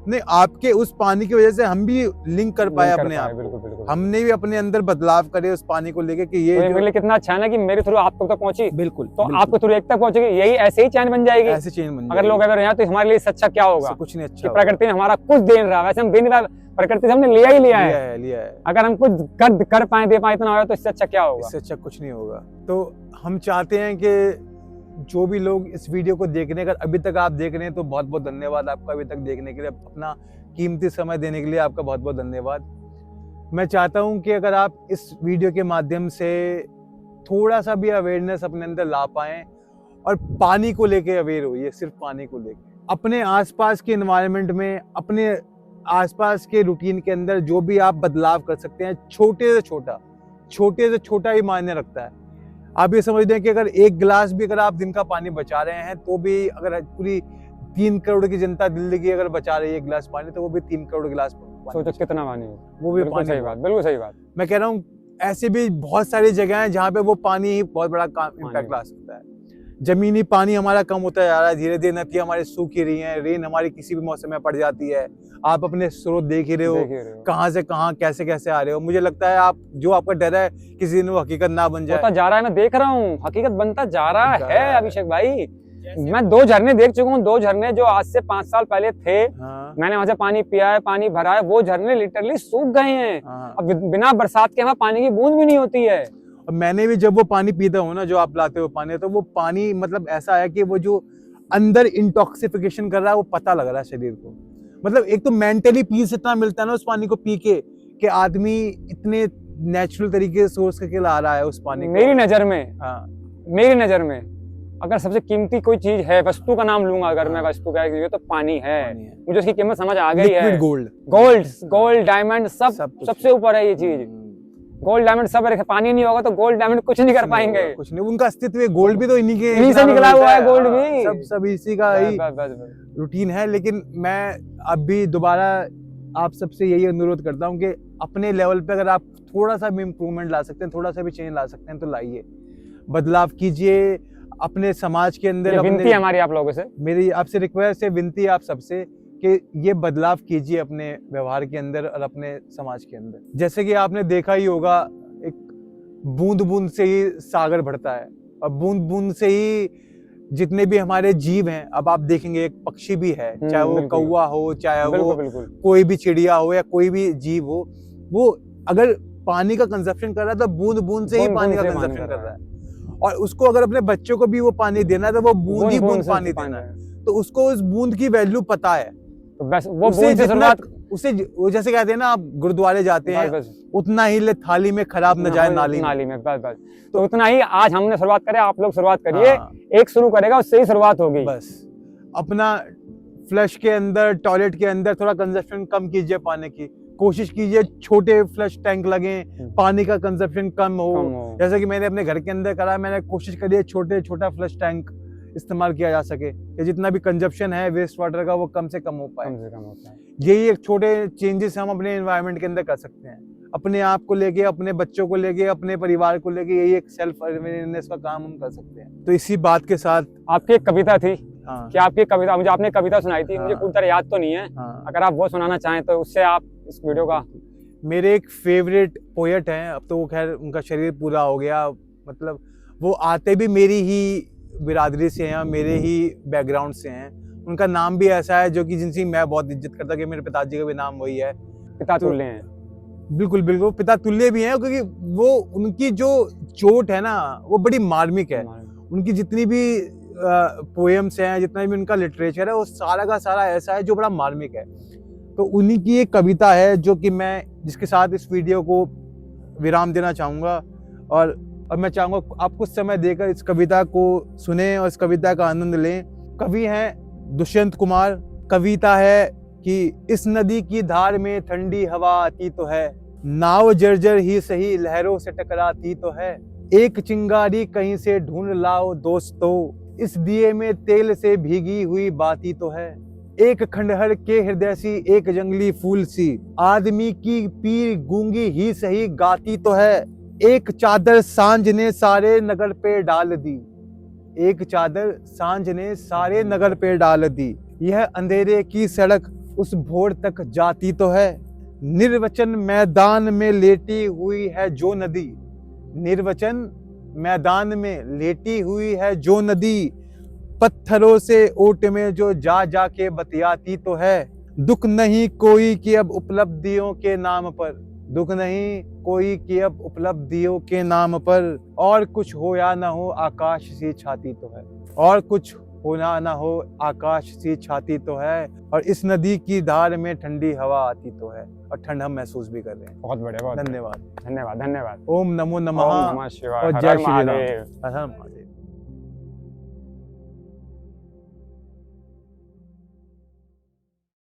Speaker 2: नहीं, आपके उस पानी की वजह से हम भी लिंक कर पाए अपने आप को। हमने भी अपने अंदर बदलाव करे उस पानी को लेके कि ये
Speaker 1: मेरे लिए कितना अच्छा है ना कि मेरे थ्रू आप तक पहुंची।
Speaker 2: बिल्कुल,
Speaker 1: तो आपके थ्रू एक तक पहुंचेगी, यही ऐसे ही चैन बन जाएगी।
Speaker 2: ऐसे चैन बन जाएगी।
Speaker 1: अगर लोग अगर यहाँ, तो हमारे लिए अच्छा क्या होगा?
Speaker 2: कुछ नहीं अच्छा।
Speaker 1: प्रकृति ने हमारा कुछ दे रहा है, वैसे हम दे नहीं रहा, प्रकृति से हमने लिया है। अगर हम कुछ कर पाए, दे पाए, इतना होगा तो इससे अच्छा क्या होगा?
Speaker 2: इससे अच्छा कुछ नहीं होगा। तो हम चाहते हैं कि जो भी लोग इस वीडियो को देखने का, अभी तक आप देख रहे हैं, तो बहुत बहुत धन्यवाद आपका, अभी तक देखने के लिए, अपना कीमती समय देने के लिए आपका बहुत बहुत धन्यवाद। मैं चाहता हूं कि अगर आप इस वीडियो के माध्यम से थोड़ा सा भी अवेयरनेस अपने अंदर ला पाएं, और पानी को लेके अवेयर होइए, सिर्फ पानी को लेके। अपने आसपास के एनवायरनमेंट में, अपने आसपास के रूटीन के अंदर जो भी आप बदलाव कर सकते हैं, छोटे से छोटा ही मायने रखता है। आप ये समझते हैं कि अगर एक गिलास भी अगर आप दिन का पानी बचा रहे हैं, तो भी अगर पूरी 3 करोड़ की जनता दिल्ली की अगर बचा रही है 1 गिलास पानी, तो वो भी 3 करोड़ गिलास पानी।
Speaker 1: सोचो कितना पानी है,
Speaker 2: वो भी
Speaker 1: बिल्कुल
Speaker 2: पानी।
Speaker 1: सही बात, बिल्कुल सही बात।
Speaker 2: मैं कह रहा हूँ ऐसे भी बहुत सारी जगह हैं जहाँ पे वो पानी ही बहुत बड़ा इम्पैक्ट ला सकता है। जमीनी पानी हमारा कम होता जा रहा है धीरे धीरे, नदियाँ हमारी सूख ही रही हैं, रेन हमारी किसी भी मौसम में पड़ जाती है। आप अपने स्रोत देख ही रहे हो, कहाँ से कहाँ कैसे कैसे आ रहे हो। मुझे लगता है आप जो आपका डर है किसी दिन वो हकीकत ना बन जाए।
Speaker 1: होता जा रहा है, मैं देख रहा हूँ, हकीकत बनता जा रहा है अभिषेक भाई। मैं 2 झरने देख चुका हूँ, 2 झरने जो आज से 5 साल पहले थे।
Speaker 2: हाँ।
Speaker 1: मैंने वहां से पानी पिया है, पानी भरा है, वो झरने लिटरली सूख गए हैं।
Speaker 2: हाँ।
Speaker 1: अब बिना बरसात के वहाँ पानी की बूंद भी नहीं होती है।
Speaker 2: और मैंने भी जब वो पानी पीता हूँ ना, जो आप लाते हो पानी, तो वो पानी मतलब ऐसा है कि वो जो अंदर इंटॉक्सिफिकेशन कर रहा है वो पता लग रहा है शरीर को। मतलब एक तो मेंटली पीस इतना मिलता है ना उस पानी को पी के, कि आदमी इतने नेचुरल तरीके से सोर्स करके ला रहा है उस पानी को।
Speaker 1: मेरी नजर में,
Speaker 2: हाँ,
Speaker 1: मेरी नजर में अगर सबसे कीमती कोई चीज है, वस्तु का नाम लूंगा अगर मैं वस्तु का, तो पानी है। मुझे उसकी कीमत समझ आ गई है। गोल्ड डायमंड सबसे ऊपर है ये चीज। गोल्ड डायमंड सब रखे, पानी नहीं होगा तो गोल्ड डायमंड कुछ नहीं कर पाएंगे,
Speaker 2: कुछ नहीं। उनका अस्तित्व, गोल्ड भी तो इन्हीं
Speaker 1: से निकला हुआ है। गोल्ड भी
Speaker 2: सब इसी का ही रूटीन है। लेकिन मैं अब भी दोबारा आप सबसे यही अनुरोध करता हूँ कि अपने लेवल पे अगर आप थोड़ा सा भी इम्प्रूवमेंट ला सकते हैं, थोड़ा सा भी चेंज ला सकते हैं, तो लाइए, बदलाव कीजिए अपने समाज के अंदर।
Speaker 1: विनती है हमारी आप लोगों से,
Speaker 2: मेरी आपसे रिक्वेस्ट है, विनती है आप सबसे कि ये बदलाव कीजिए अपने व्यवहार के अंदर और अपने समाज के अंदर। जैसे कि आपने देखा ही होगा, एक बूंद बूंद से ही सागर बढ़ता है, और बूंद बूंद से ही जितने भी हमारे जीव हैं, अब आप देखेंगे एक पक्षी भी है, चाहे वो कौवा हो, चाहे वो कोई भी चिड़िया हो या कोई भी जीव हो, वो अगर पानी का कंजप्शन कर रहा है तो बूंद बूंद से ही पानी का कंजप्शन कर रहा है। और उसको अगर अपने बच्चों को भी वो पानी देना है तो वो बूंद ही बूंद पानी देना है। तो उसको उस बूंद की वैल्यू पता है, तो बस वो बूंद से शुरुआत, उसे वो जैसे कहते हैं ना, आप गुरुद्वारे जाते हैं, उतना ही ले थाली में खराब न जाए नाली में। बस
Speaker 1: तो उतना ही आज हमने शुरुआत करें, आप लोग शुरुआत करिए। एक शुरू करेगा उससे ही शुरुआत होगी।
Speaker 2: बस अपना फ्लश के अंदर, टॉयलेट के अंदर थोड़ा कंजप्शन कम कीजिए पानी की, कोशिश कीजिए छोटे फ्लश टैंक लगे, पानी का कंजप्शन कम हो। जैसे कि मैंने अपने घर के अंदर करा, मैंने कोशिश करी है छोटा फ्लश टैंक इस्तेमाल किया जा सके, कि जितना भी कंजप्शन है वेस्ट वाटर का वो कम से कम हो पाए। यही एक छोटे चेंजेस हम अपने एनवायरनमेंट के अंदर कर सकते हैं, अपने आप को लेके, अपने बच्चों को लेके, अपने परिवार को लेके। यही एक सेल्फ अवेयरनेस का काम हम कर सकते हैं। तो इसी बात के साथ,
Speaker 1: आपकी एक कविता थी, कि आपकी कविता, मुझे आपने कविता सुनाई थी, मुझे पूरी तरह याद तो नहीं है। अगर आप वो सुनाना चाहें तो उससे आप इस वीडियो का।
Speaker 2: मेरे एक फेवरेट पोएट हैं, अब तो वो खैर उनका शरीर पूरा हो गया, मतलब वो आते भी मेरी ही बिरादरी से हैं, मेरे ही बैकग्राउंड से हैं। उनका नाम भी ऐसा है जो कि जिनसे मैं बहुत इज्जत करता, कि मेरे पिताजी का भी नाम वही है,
Speaker 1: पिता तुल्य हैं।
Speaker 2: बिल्कुल बिल्कुल पिता तुल्य भी हैं, क्योंकि वो उनकी जो चोट है ना वो बड़ी मार्मिक है। उनकी जितनी भी पोएम्स हैं, जितना भी उनका लिटरेचर है, वो सारा का सारा ऐसा है जो बड़ा मार्मिक है। तो उन्हीं की एक कविता है जो कि मैं, जिसके साथ इस वीडियो को विराम देना चाहूँगा। और मैं चाहूँगा आप कुछ समय देकर इस कविता को सुने और इस कविता का आनंद लें। कवि हैं दुष्यंत कुमार। कविता है कि इस नदी की धार में ठंडी हवा आती तो है, नाव जर्जर ही सही लहरों से टकराती तो है। एक चिंगारी कहीं से ढूंढ लाओ दोस्तों, इस दिए में तेल से भीगी हुई बाती तो है। एक खंडहर के हृदय सी, एक जंगली फूल सी, आदमी की पीर गूंगी ही सही गाती तो है। एक चादर सांझ ने सारे नगर पे डाल दी, एक चादर सांझ ने सारे नगर पे डाल दी। यह अंधेरे की सड़क उस भोर तक जाती तो है। निर्वचन मैदान में लेटी हुई है जो नदी, निर्वचन मैदान में लेटी हुई है जो नदी। पत्थरों से ओट में जो जा जा के बतियाती तो है। दुख नहीं कोई कि अब उपलब्धियों के नाम पर, दुख नहीं कोई कि अब उपलब्धियों के नाम पर। और कुछ हो या ना हो आकाश सी छाती तो है, और कुछ होना ना हो आकाश सी छाती तो है। और इस नदी की धार में ठंडी हवा आती तो है, और ठंड हम महसूस भी कर रहे हैं।
Speaker 1: बहुत बढ़िया,
Speaker 2: धन्यवाद।
Speaker 1: धन्यवाद।
Speaker 2: ओम नमो नमः,
Speaker 1: ओम नमः शिवाय,
Speaker 2: और जय श्री राम। हर हर महादेव।